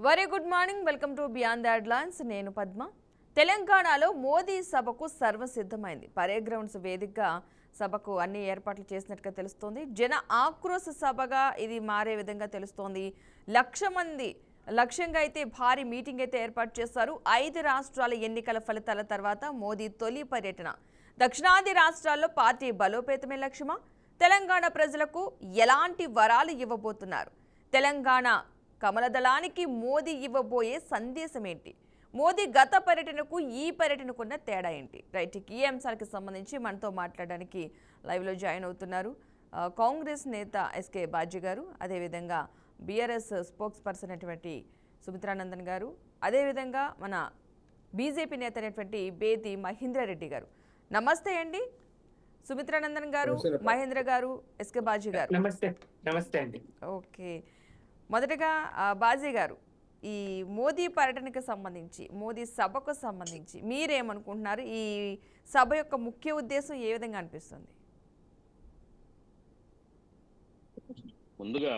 Very good morning. Welcome to beyond the headlines. నేను పద్మ. తెలంగాణలో మోదీ సభకు సర్వసిద్ధమైంది. పరేడ్ గ్రౌండ్స్ వేదికగా సభకు అన్ని ఏర్పాట్లు చేసినట్టుగా తెలుస్తోంది. జన ఆక్రోశ సభగా ఇది మారే విధంగా తెలుస్తోంది. 1,00,000 మంది లక్ష్యంగా అయితే భారీ మీటింగ్ అయితే ఏర్పాటు చేశారు. 5 రాష్ట్రాల ఎన్నికల ఫలితాల తర్వాత మోదీ తొలి పర్యటన. దక్షిణాది రాష్ట్రాల్లో పార్టీ బలోపేతమే లక్ష్యమా? తెలంగాణ ప్రజలకు ఎలాంటి వరాలు ఇవ్వబోతున్నారు? తెలంగాణ కమలదళానికి మోదీ ఇవ్వబోయే సందేశం ఏంటి? మోదీ గత పర్యటనకు ఈ పర్యటనకున్న తేడా ఏంటి? రైట్, ఈ అంశాలకు సంబంధించి మనతో మాట్లాడడానికి లైవ్లో జాయిన్ అవుతున్నారు కాంగ్రెస్ నేత ఎస్కే బాజీ గారు, అదేవిధంగా బీఆర్ఎస్ స్పోక్స్ పర్సన్ అయినటువంటి సుమిత్రానందన్ గారు, అదేవిధంగా మన బీజేపీ నేత అయినటువంటి బేతి మహేంద్రారెడ్డి గారు. నమస్తే అండి సుమిత్రానందన్ గారు, మహేంద్ర గారు, ఎస్కే బాజీ గారు. నమస్తే అండి. ఓకే, మొదటగా బాజీ గారు, ఈ మోదీ పర్యటనకు సంబంధించి, మోదీ సభకు సంబంధించి మీరేమనుకుంటున్నారు? ఈ సభ యొక్క ముఖ్య ఉద్దేశం ఏ విధంగా అనిపిస్తుంది? ముందుగా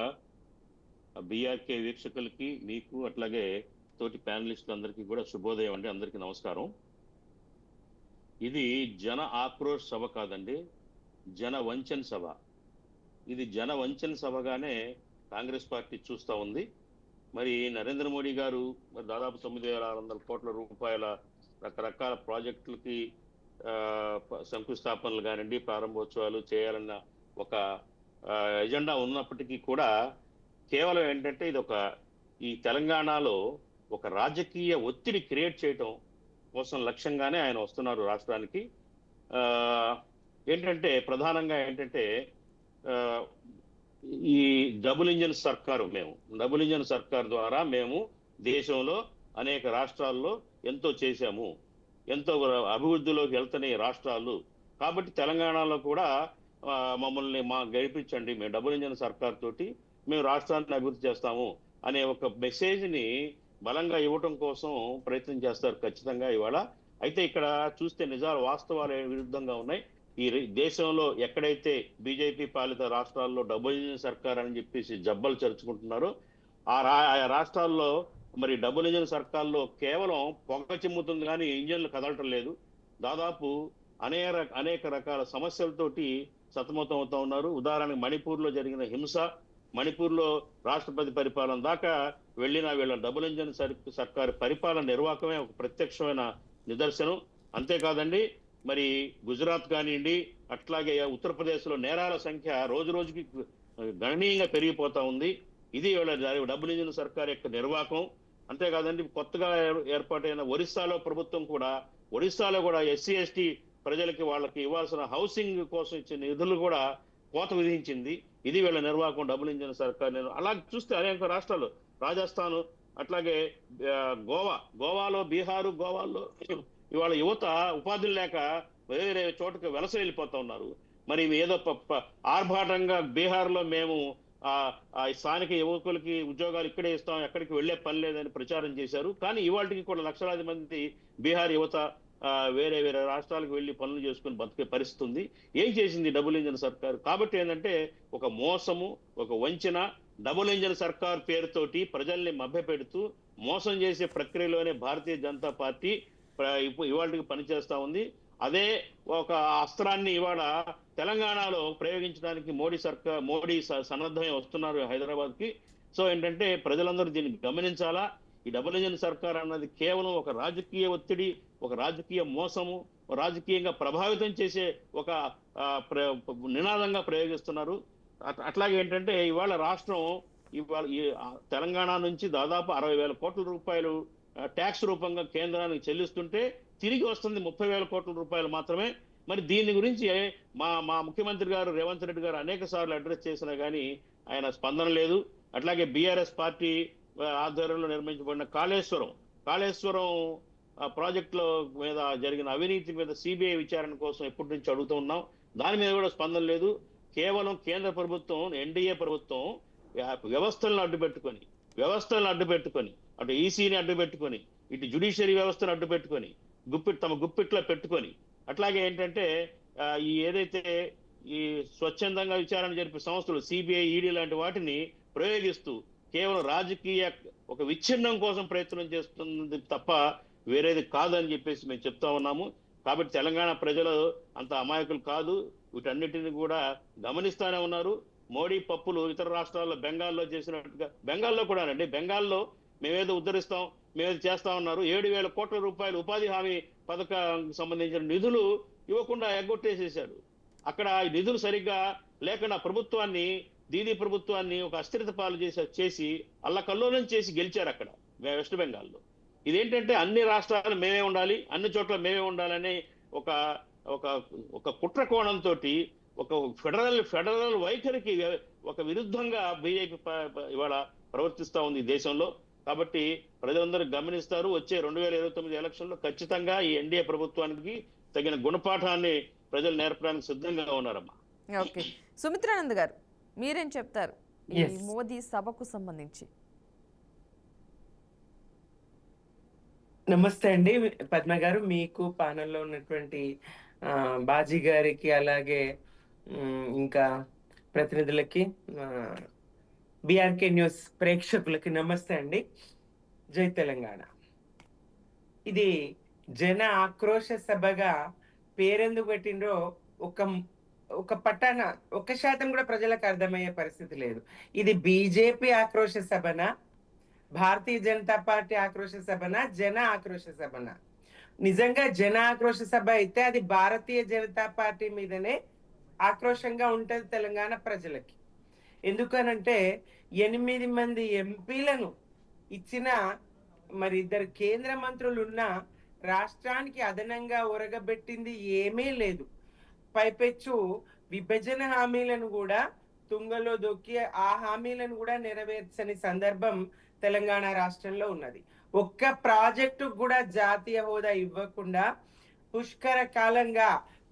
బీఆర్కే వీక్షకులకి, మీకు అట్లాగే తోటి ప్యానలిస్టులందరికీ కూడా శుభోదయం అండి. అందరికీ నమస్కారం. ఇది జన ఆక్రోశ్ సభ కాదండి, జన వంచన సభ. ఇది జన వంచన సభగానే కాంగ్రెస్ పార్టీ చూస్తూ ఉంది. మరి నరేంద్ర మోడీ గారు మరి దాదాపు 9,600 కోట్ల రూపాయల రకరకాల ప్రాజెక్టులకి శంకుస్థాపనలు కానివ్వండి, ప్రారంభోత్సవాలు చేయాలన్న ఒక ఎజెండా ఉన్నప్పటికీ కూడా కేవలం ఏంటంటే ఇది ఈ తెలంగాణలో ఒక రాజకీయ ఒత్తిడి క్రియేట్ చేయటం కోసం లక్ష్యంగానే ఆయన వస్తున్నారు రాష్ట్రానికి. ఏంటంటే ప్రధానంగా ఏంటంటే ఈ డబుల్ ఇంజన్ సర్కార్ ద్వారా మేము దేశంలో అనేక రాష్ట్రాల్లో ఎంతో చేశాము, ఎంతో అభివృద్ధిలోకి వెళ్తున్నాయి రాష్ట్రాలు. కాబట్టి తెలంగాణలో కూడా మమ్మల్ని గెలిపించండి, మేము డబుల్ ఇంజన్ సర్కార్ తోటి మేము రాష్ట్రాన్ని అభివృద్ధి చేస్తాము అనే ఒక మెసేజ్ని బలంగా ఇవ్వటం కోసం ప్రయత్నం చేస్తారు ఖచ్చితంగా ఇవాళ. అయితే ఇక్కడ చూస్తే నిజాలు, వాస్తవాలు విరుద్ధంగా ఉన్నాయి. ఈ దేశంలో ఎక్కడైతే బీజేపీ పాలిత రాష్ట్రాల్లో డబుల్ ఇంజిన్ సర్కార్ అని చెప్పేసి జబ్బలు చరుచుకుంటున్నారో ఆ రాష్ట్రాల్లో మరి డబుల్ ఇంజిన్ సర్కార్లో కేవలం పొగ చిమ్ముతుంది కానీ ఇంజన్లు కదలటం లేదు. దాదాపు అనేక రకాల సమస్యలతోటి సతమతం అవుతా ఉన్నారు. ఉదాహరణకు మణిపూర్లో జరిగిన హింస, మణిపూర్లో రాష్ట్రపతి పరిపాలన దాకా వెళ్ళిన వీళ్ళ డబుల్ ఇంజిన్ సర్కారు పరిపాలన నిర్వాహకమే ఒక ప్రత్యక్షమైన నిదర్శనం. అంతేకాదండి, మరి గుజరాత్ కానివ్వండి, అట్లాగే ఉత్తరప్రదేశ్లో నేరాల సంఖ్య రోజు రోజుకి గణనీయంగా పెరిగిపోతా ఉంది. ఇది డబుల్ ఇంజిన్ సర్కార్ యొక్క నిర్వాహకం. అంతేకాదండి, కొత్తగా ఏర్పాటైన ఒరిస్సాలో ప్రభుత్వం కూడా ఎస్సీ ఎస్టీ ప్రజలకి వాళ్ళకి ఇవ్వాల్సిన హౌసింగ్ కోసం ఇచ్చిన నిధులు కూడా కోత విధించింది. ఇది వీళ్ళ నిర్వాహకం, డబుల్ ఇంజిన్ సర్కార్. అలా చూస్తే అనేక రాష్ట్రాలు, రాజస్థాన్, అట్లాగే గోవాలో, బీహారు, గోవాలో ఇవాళ యువత ఉపాధులు లేక వేరే చోటుకు వలస వెళ్ళిపోతా ఉన్నారు. మరి ఏదో ఆర్భాటంగా బీహార్లో మేము స్థానిక యువకులకి ఉద్యోగాలు ఇక్కడే ఇస్తాం, ఎక్కడికి వెళ్లే పని లేదని ప్రచారం చేశారు. కానీ ఇవాళకి కూడా లక్షలాది మంది బీహార్ యువత వేరే రాష్ట్రాలకు వెళ్లి పనులు చేసుకుని బతికే పరిస్థితి ఉంది. ఏం చేసింది డబుల్ ఇంజిన్ సర్కార్? కాబట్టి ఏంటంటే ఒక మోసము, ఒక వంచన, డబుల్ ఇంజిన్ సర్కార్ పేరుతోటి ప్రజల్ని మభ్యపెడుతూ మోసం చేసే ప్రక్రియలోనే భారతీయ జనతా పార్టీ ఇవాళకి పనిచేస్తా ఉంది. అదే ఒక అస్త్రాన్ని ఇవాళ తెలంగాణలో ప్రయోగించడానికి మోడీ సన్నద్ధమై వస్తున్నారు హైదరాబాద్ కి. సో ఏంటంటే ప్రజలందరూ దీన్ని గమనించాలా. ఈ డబుల్ ఇంజిన్ సర్కార్ అన్నది కేవలం ఒక రాజకీయ ఒత్తిడి, ఒక రాజకీయ మోసము, రాజకీయంగా ప్రభావితం చేసే ఒక నినాదంగా ప్రయోగిస్తున్నారు. అట్లాగే ఏంటంటే ఇవాళ రాష్ట్రం తెలంగాణ నుంచి దాదాపు 60,000 కోట్ల రూపాయలు ట్యాక్స్ రూపంగా కేంద్రానికి చెల్లిస్తుంటే తిరిగి వస్తుంది 30,000 కోట్ల రూపాయలు మాత్రమే. మరి దీని గురించి మా ముఖ్యమంత్రి గారు రేవంత్ రెడ్డి గారు అనేక సార్లు అడ్రస్ చేసినా కానీ ఆయన స్పందన లేదు. అట్లాగే బీఆర్ఎస్ పార్టీ ఆధ్వర్యంలో నిర్మించబడిన కాళేశ్వరం ప్రాజెక్టుల మీద జరిగిన అవినీతి మీద సిబిఐ విచారణ కోసం ఎప్పటి నుంచి అడుగుతూ ఉన్నాం. దాని మీద కూడా స్పందన లేదు. కేవలం కేంద్ర ప్రభుత్వం, ఎన్డీఏ ప్రభుత్వం వ్యవస్థలను అడ్డుపెట్టుకొని అటు ఈసీని అడ్డుపెట్టుకొని, ఇటు జ్యుడిషియరీ వ్యవస్థను అడ్డుపెట్టుకొని, తమ గుప్పిట్లో పెట్టుకొని, అట్లాగే ఏంటంటే ఏదైతే ఈ స్వచ్ఛందంగా విచారణ జరిపే సంస్థలు సిబిఐ, ఈడీ లాంటి వాటిని ప్రయోగిస్తూ కేవలం రాజకీయ ఒక విచ్ఛిన్నం కోసం ప్రయత్నం చేస్తుంది తప్ప వేరేది కాదని చెప్పేసి మేము చెప్తా ఉన్నాము. కాబట్టి తెలంగాణ ప్రజలు అంత అమాయకులు కాదు, వీటన్నిటిని కూడా గమనిస్తానే ఉన్నారు. మోడీ పప్పులు ఇతర రాష్ట్రాల్లో బెంగాల్లో చేసినట్టుగా, బెంగాల్లో కూడానండి, బెంగాల్లో మేమేదో ఉద్ధరిస్తాం, మేమేదో చేస్తా ఉన్నారు. 7,000 కోట్ల రూపాయలు ఉపాధి హామీ పథకానికి సంబంధించిన నిధులు ఇవ్వకుండా ఎగ్గొట్టేసేసాడు. అక్కడ ఈ నిధులు సరిగ్గా లేకుండా ప్రభుత్వాన్ని, దీదీ ప్రభుత్వాన్ని ఒక అస్థిరత పాలు చేసి అల్లకల్లోలం చేసి గెలిచారు అక్కడ వెస్ట్ బెంగాల్లో. ఇదేంటంటే అన్ని రాష్ట్రాలు మేమే ఉండాలి, అన్ని చోట్ల మేమే ఉండాలని ఒక ఒక ఒక కుట్ర కోణంతో ఒక ఫెడరల్ వైఖరికి ఒక విరుద్ధంగా బీజేపీ ఇవాళ ప్రవర్తిస్తా ఉంది ఈ దేశంలో. కాబట్టి ప్రజలందరూ గమనిస్తారు. వచ్చే 2029 ఎలక్షన్లో ఖచ్చితంగా ఈ ఎన్డీఏ ప్రభుత్వానికి తగిన గుణపాఠాన్ని ప్రజలు నేర్పడానికి సిద్ధంగా ఉన్నారమ్మా. ఓకే, సుమిత్రానంద్ గారు మీరేం చెప్తారు ఈ మోదీ సభకు సంబంధించి? నమస్తే అండి పద్మ గారు, మీకు పానల్లో ఉన్నటువంటి బాజీ గారికి, అలాగే ఇంకా ప్రతినిధులకి, బిఆర్కే న్యూస్ ప్రేక్షకులకి నమస్తే అండి. జై తెలంగాణ. ఇది జన ఆక్రోశ సభగా పేరెందుకు పెట్టిండ్రో ఒక పట్టాన 1% కూడా ప్రజలకు అర్థమయ్యే పరిస్థితి లేదు. ఇది బీజేపీ ఆక్రోశ సభనా, భారతీయ జనతా పార్టీ ఆక్రోశ సభనా, జన ఆక్రోశ సభనా? నిజంగా జన ఆక్రోశ సభ అయితే అది భారతీయ జనతా పార్టీ మీదనే ఆక్రోశంగా ఉంటది తెలంగాణ ప్రజలకి. ఎందుకనంటే 8 మంది ఎంపీలను ఇచ్చిన, మరి 2 కేంద్ర మంత్రులు ఉన్న రాష్ట్రానికి అదనంగా ఒరగబెట్టింది ఏమీ లేదు. పైపెచ్చు విభజన హామీలను కూడా తుంగలో దొక్కి ఆ హామీలను కూడా నెరవేర్చని సందర్భం తెలంగాణ రాష్ట్రంలో ఉన్నది. ఒక్క ప్రాజెక్టు కూడా జాతీయ హోదా ఇవ్వకుండా పుష్కర కాలంగా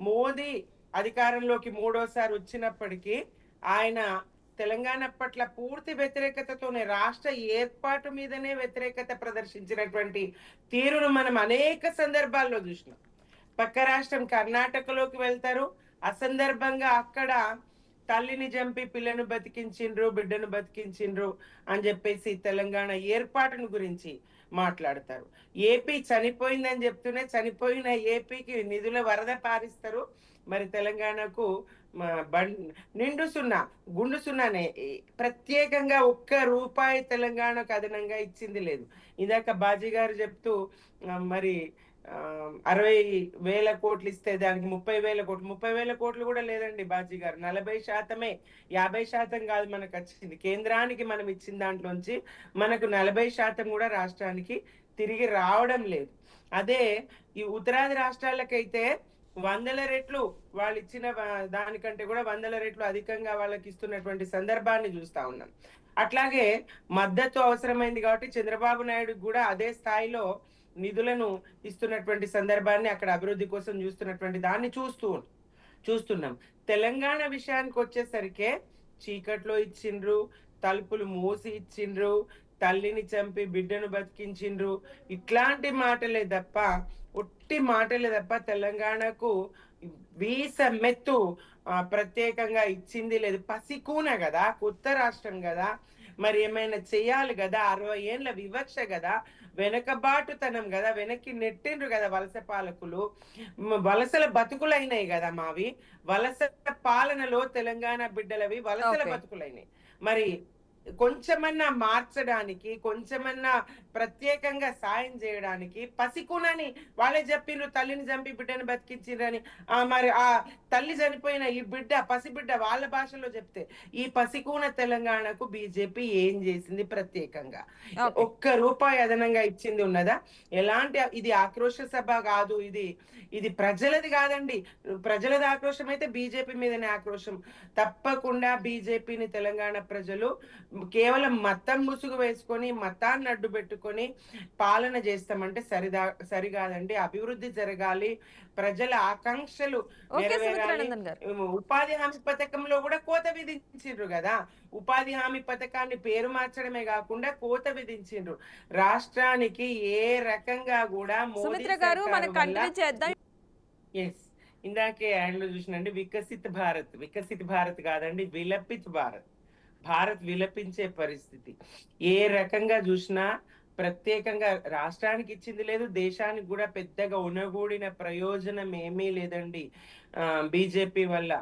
మోదీ అధికారంలోకి 3వసారి వచ్చినప్పటికీ ఆయన తెలంగాణ పట్ల పూర్తి వ్యతిరేకతతోనే, రాష్ట్ర ఏర్పాటు మీదనే వ్యతిరేకత ప్రదర్శించినటువంటి తీరును మనం అనేక సందర్భాల్లో చూసినాం. పక్క రాష్ట్రం కర్ణాటకలోకి వెళ్తారు, అసందర్భంగా అక్కడ తల్లిని చంపి పిల్లను బతికించిండ్రు, బిడ్డను బతికించిండ్రు అని చెప్పేసి తెలంగాణ ఏర్పాటును గురించి మాట్లాడతారు. ఏపీ చనిపోయిందని చెప్తూనే చనిపోయిన ఏపీకి నిధుల వరద పారిస్తారు. మరి తెలంగాణకు నిండు సున్నా, గుండు సున్నానే. ప్రత్యేకంగా ₹1 తెలంగాణకు అదనంగా ఇచ్చింది లేదు. ఇందాక బాజీ గారు చెప్తూ మరి 60,000 కోట్లు ఇస్తే దానికి 30,000 కోట్లు, 30,000 కోట్లు కూడా లేదండి బాజీ గారు. 40%, 50% కాదు మనకు వచ్చింది. కేంద్రానికి మనం ఇచ్చిన దాంట్లోంచి మనకు 40% కూడా రాష్ట్రానికి తిరిగి రావడం లేదు. అదే ఈ ఉత్తరాది రాష్ట్రాలకైతే 100 రెట్లు వాళ్ళు ఇచ్చిన దానికంటే కూడా 100 రెట్లు అధికంగా వాళ్ళకి ఇస్తున్నటువంటి సందర్భాన్ని చూస్తా ఉన్నాం. అట్లాగే మద్దతు అవసరమైంది కాబట్టి చంద్రబాబు నాయుడు కూడా అదే స్థాయిలో నిధులను ఇస్తున్నటువంటి సందర్భాన్ని, అక్కడ అభివృద్ధి కోసం చూస్తున్నటువంటి దాన్ని చూస్తున్నాం. తెలంగాణ విషయానికి వచ్చేసరికి చీకట్లో ఇచ్చిండ్రు, తలుపులు మూసి ఇచ్చిండ్రు, తల్లిని చంపి బిడ్డను బతికించిండ్రు, ఇట్లాంటి మాటలే తప్ప, ఒట్టి మాటలే తప్ప తెలంగాణకు వీసమెత్తు ప్రత్యేకంగా ఇచ్చింది లేదు. పసికూన కదా, కొత్త రాష్ట్రం కదా, మరి ఏమైనా చెయ్యాలి కదా, 60 ఏళ్ళ వివక్ష కదా, వెనకబాటుతనం కదా, వెనక్కి నెట్టిండ్రు కదా వలస పాలకులు. వలసల బతుకులైనాయి కదా మావి, వలస పాలనలో తెలంగాణ బిడ్డలవి వలసల బతుకులైనాయి. మరి కొంచెమన్నా మార్చడానికి, కొంచెమన్నా ప్రత్యేకంగా సాయం చేయడానికి పసికూనని వాళ్ళే చెప్పిండ్రు, తల్లిని చంపి బిడ్డను బతికించిండ్రని. మరి ఆ తల్లి చనిపోయిన ఈ బిడ్డ, పసిబిడ్డ వాళ్ళ భాషలో చెప్తే, ఈ పసికూన తెలంగాణకు బీజేపీ ఏం చేసింది ప్రత్యేకంగా? ₹1 అదనంగా ఇచ్చింది ఉన్నదా? ఎలాంటి, ఇది ఆక్రోశ సభ కాదు, ఇది ప్రజలది కాదండి. ప్రజలది ఆక్రోశం అయితే బీజేపీ మీదనే ఆక్రోశం. తప్పకుండా బీజేపీని తెలంగాణ ప్రజలు కేవలం మతం ముసుగు వేసుకొని, మతాన్ని అడ్డు పెట్టుకొని పాలన చేస్తామంటే సరికాదండి. అభివృద్ధి జరగాలి, ప్రజల ఆకాంక్షలు నెరవేరాలి. ఉపాధి హామీ పథకంలో కూడా కోత విధించిండ్రు కదా. ఉపాధి హామీ పథకాన్ని పేరు మార్చడమే కాకుండా కోత విధించిండ్రు. రాష్ట్రానికి ఏ రకంగా కూడా ఇందాకే యాడ్లో చూసినండి, వికసిత్ భారత్ కాదండి, విలపిత్ భారత్. భారత్ విలపించే పరిస్థితి. ఏ రకంగా చూసినా ప్రత్యేకంగా రాష్ట్రానికి ఇచ్చింది లేదు, దేశానికి కూడా పెద్దగా ఉనగూడిన ప్రయోజనం ఏమీ లేదండి బీజేపీ వల్ల.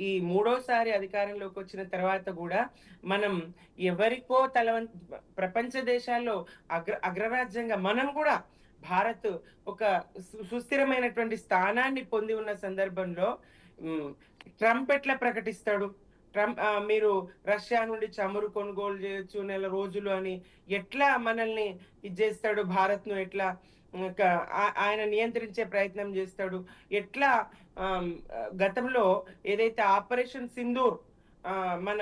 ఈ మూడోసారి అధికారంలోకి వచ్చిన తర్వాత కూడా మనం ఎవరికో ప్రపంచ దేశాల్లో అగ్రరాజ్యంగా మనం కూడా భారత్ ఒక సుస్థిరమైనటువంటి స్థానాన్ని పొంది ఉన్న సందర్భంలో ట్రంప్ ఎట్లా ప్రకటిస్తాడు? ట్రంప్ మీరు రష్యా నుండి చమురు కొనుగోలు చేయొచ్చు నెల రోజులు అని ఎట్లా మనల్ని ఇది చేస్తాడు? భారత్ ను ఎట్లా ఆయన నియంత్రించే ప్రయత్నం చేస్తాడు? ఎట్లా గతంలో ఏదైతే ఆపరేషన్ సింధూర్ మన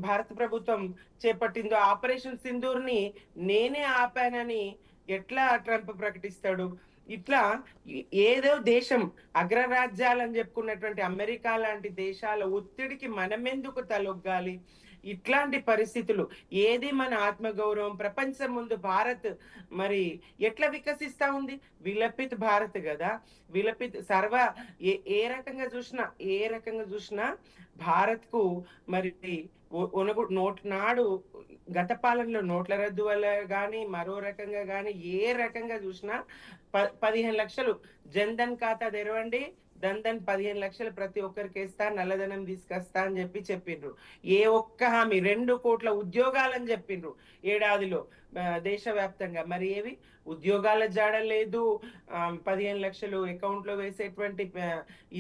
భారత ప్రభుత్వం చేపట్టిందో ఆపరేషన్ సింధూర్ ని నేనే ఆపానని ఎట్లా ట్రంప్ ప్రకటిస్తాడు? ఇట్లా ఏదో దేశం అగ్రరాజ్యాలని చెప్పుకున్నటువంటి అమెరికా లాంటి దేశాల ఒత్తిడికి మనమెందుకు తలొగ్గాలి? ఇట్లాంటి పరిస్థితులు ఏది మన ఆత్మగౌరవం ప్రపంచం ముందు భారత్ మరి ఎట్లా వికసిస్తా ఉంది? విలపిత్ భారత్ కదా, విలపిత్ ఏ రకంగా చూసినా భారత్ కు మరి నాడు గత పాలనలో నోట్ల రద్దు వల్ల గాని మరో రకంగా గాని ఏ రకంగా చూసినా 15 లక్షలు జన్ధన్ ఖాతా తెరవండి, దందన్ 15 లక్షలు ప్రతి ఒక్కరికి వేస్తా, నల్లధనం తీసుకొస్తా అని చెప్పిండ్రు. ఏ ఒక్క హామీ 2 కోట్ల ఉద్యోగాలని చెప్పిండ్రు ఏడాదిలో దేశవ్యాప్తంగా. మరి ఏవి ఉద్యోగాల జాడ లేదు, 15 లక్షలు అకౌంట్ లో వేసేటువంటి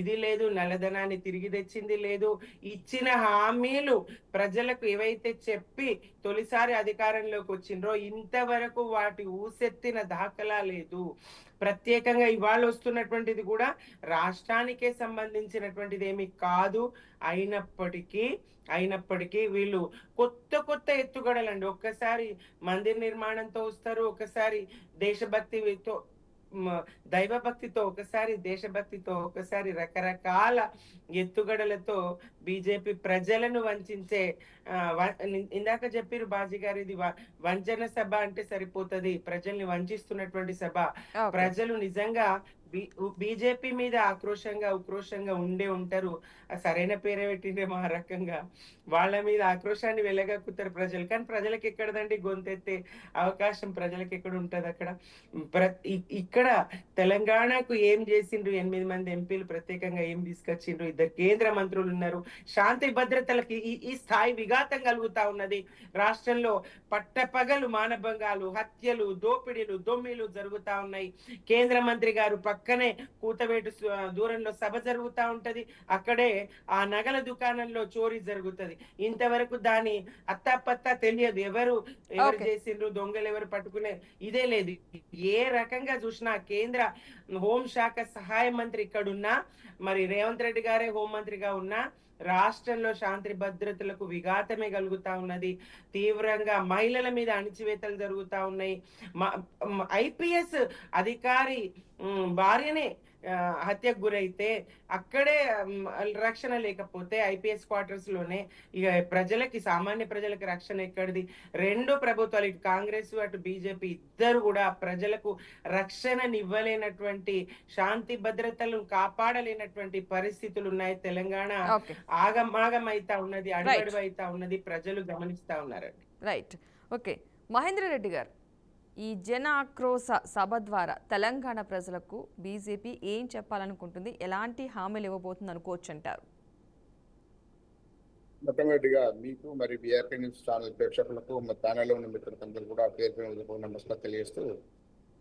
ఇది లేదు, నల్లధనాన్ని తిరిగి తెచ్చింది లేదు. ఇచ్చిన హామీలు ప్రజలకు ఏవైతే చెప్పి తొలిసారి అధికారంలోకి వచ్చిండ్రో ఇంతవరకు వాటి ఊసెత్తిన దాఖలా లేదు. ప్రత్యేకంగా ఇవాళ వస్తున్నటువంటిది కూడా రాష్ట్రానికే సంబంధించినటువంటిది ఏమి కాదు. అయినప్పటికీ వీళ్ళు కొత్త ఎత్తుగడలండి. ఒక్కసారి మందిర్ నిర్మాణంతో వస్తారు, ఒకసారి దేశభక్తితో దైవభక్తితో, ఒకసారి దేశభక్తితో, ఒకసారి రకరకాల ఎత్తుగడలతో బీజేపీ ప్రజలను వంచే ఇందాక చెప్పారు బాజీ గారు, ఇది వంచన సభ అంటే సరిపోతది, ప్రజల్ని వంచిస్తున్నటువంటి సభ. ప్రజలు నిజంగా బీజేపీ మీద ఉక్రోషంగా ఉంటారు. సరైన పేరే పెట్టిండ్రేమో ఆ రకంగా వాళ్ళ మీద ఆక్రోశాన్ని వెళ్ళగక్కుతారు ప్రజలు. కానీ ప్రజలకు ఎక్కడదండి గొంతెత్తే అవకాశం? ప్రజలకు ఎక్కడ ఉంటది అక్కడ? ఇక్కడ తెలంగాణకు ఏం చేసిండ్రు? 8 మంది ఎంపీలు ప్రత్యేకంగా ఏం తీసుకొచ్చిండ్రు? 2 కేంద్ర మంత్రులు ఉన్నారు. శాంతి భద్రతలకు ఈ స్థాయి విఘాతం కలుగుతా ఉన్నది. రాష్ట్రంలో పట్టపగలు మానభంగాలు, హత్యలు, దోపిడీలు, దొమ్మిలు జరుగుతా ఉన్నాయి. కేంద్ర మంత్రి గారు పక్కనే కూతవేటు దూరంలో సభ జరుగుతా ఉంటది, అక్కడే ఆ నగల దుకాణంలో చోరీ జరుగుతది. ఇంతవరకు దాని అత్తాపత్తా తెలియదు, ఎవరు చేసిండ్రు, దొంగలు ఎవరు పట్టుకునే ఇదే లేదు. ఏ రకంగా చూసినా కేంద్ర హోంశాఖ సహాయ మంత్రి ఇక్కడున్నా, మరి రేవంత్ రెడ్డి గారే హోంమంత్రిగా ఉన్నా రాష్ట్రంలో శాంతి భద్రతలకు విఘాతమే కలుగుతా ఉన్నది. తీవ్రంగా మహిళల మీద అణిచివేతలు జరుగుతా ఉన్నాయి. ఐపీఎస్ అధికారి భార్యనే హత్యకు గురైతే అక్కడే రక్షణ లేకపోతే ఐపీఎస్ క్వార్టర్స్ లోనే ఇక సామాన్య ప్రజలకి రక్షణ ఎక్కడిది? 2 ప్రభుత్వాలు, ఇటు కాంగ్రెస్ అటు బీజేపీ ఇద్దరు కూడా ప్రజలకు రక్షణనివ్వలేనటువంటి, శాంతి భద్రతలను కాపాడలేనటువంటి పరిస్థితులు ఉన్నాయి. తెలంగాణ ఆగమాగమైతా ఉన్నది, అడుగడుగు అయితా ఉన్నది, ప్రజలు గమనిస్తా ఉన్నారండి. Right, okay. మహేంద్ర రెడ్డి గారు, ఈ జన ఆక్రోశ సభ ద్వారా తెలంగాణ ప్రజలకు బీజేపీ ఏం చెప్పాలనుకుంటుంది, ఎలాంటి హామీలు ఇవ్వబోతుంది అనుకోవచ్చు అంటారు? మొట్టమొదటిగా మీకు మరి బీఆర్కే న్యూస్ ఛానల్ ప్రేక్షకులకు ఛానల్లో ఉన్న మిత్రులందరూ కూడా పేరు నమస్కారం తెలియజేస్తూ,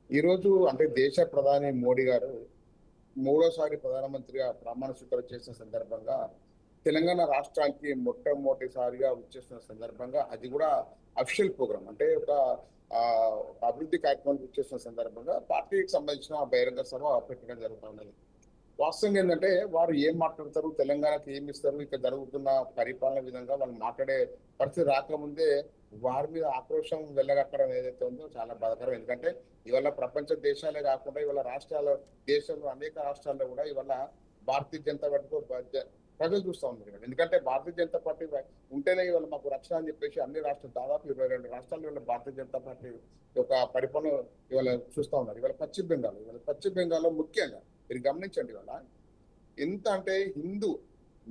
ఈరోజు అంటే దేశ ప్రధాని మోడీ గారు 3వ ప్రధానమంత్రిగా ప్రమాణ స్వీకారం చేసిన సందర్భంగా తెలంగాణ రాష్ట్రానికి మొట్టమొదటిసారిగా వచ్చేస్తున్న సందర్భంగా, అది కూడా అఫీషియల్ ప్రోగ్రామ్ అంటే ఒక అభివృద్ధి కార్యక్రమాలు వచ్చేస్తున్న సందర్భంగా పార్టీకి సంబంధించిన బహిరంగ సభ పెట్టడం జరుగుతూ ఉన్నది. వాస్తవంగా ఏంటంటే వారు ఏం మాట్లాడతారు, తెలంగాణకి ఏమి ఇస్తారు, ఇక్కడ జరుగుతున్న పరిపాలన విధంగా వాళ్ళు మాట్లాడే పరిస్థితి రాకముందే వారి మీద ఆక్రోశం వెళ్ళగక్కడం ఏదైతే ఉందో చాలా బాధాకరం. ఎందుకంటే ఇవాళ ప్రపంచ దేశాలే కాకుండా ఇవాళ దేశంలో అనేక రాష్ట్రాల్లో కూడా ఇవాళ భారతీయ జనతా పార్టీతో ప్రజలు చూస్తూ ఉన్నారు. ఎందుకంటే భారతీయ జనతా పార్టీ ఉంటేనే ఇవాళ మాకు రక్షణ అని చెప్పేసి అన్ని రాష్ట్రాలు దాదాపు 22 రాష్ట్రాల్లో ఇవాళ భారతీయ జనతా పార్టీ యొక్క పరిపాలన ఇవాళ చూస్తూ ఉన్నారు. ఇవాళ పశ్చిమ బెంగాల్లో ముఖ్యంగా మీరు గమనించండి, ఇవాళ ఎంత అంటే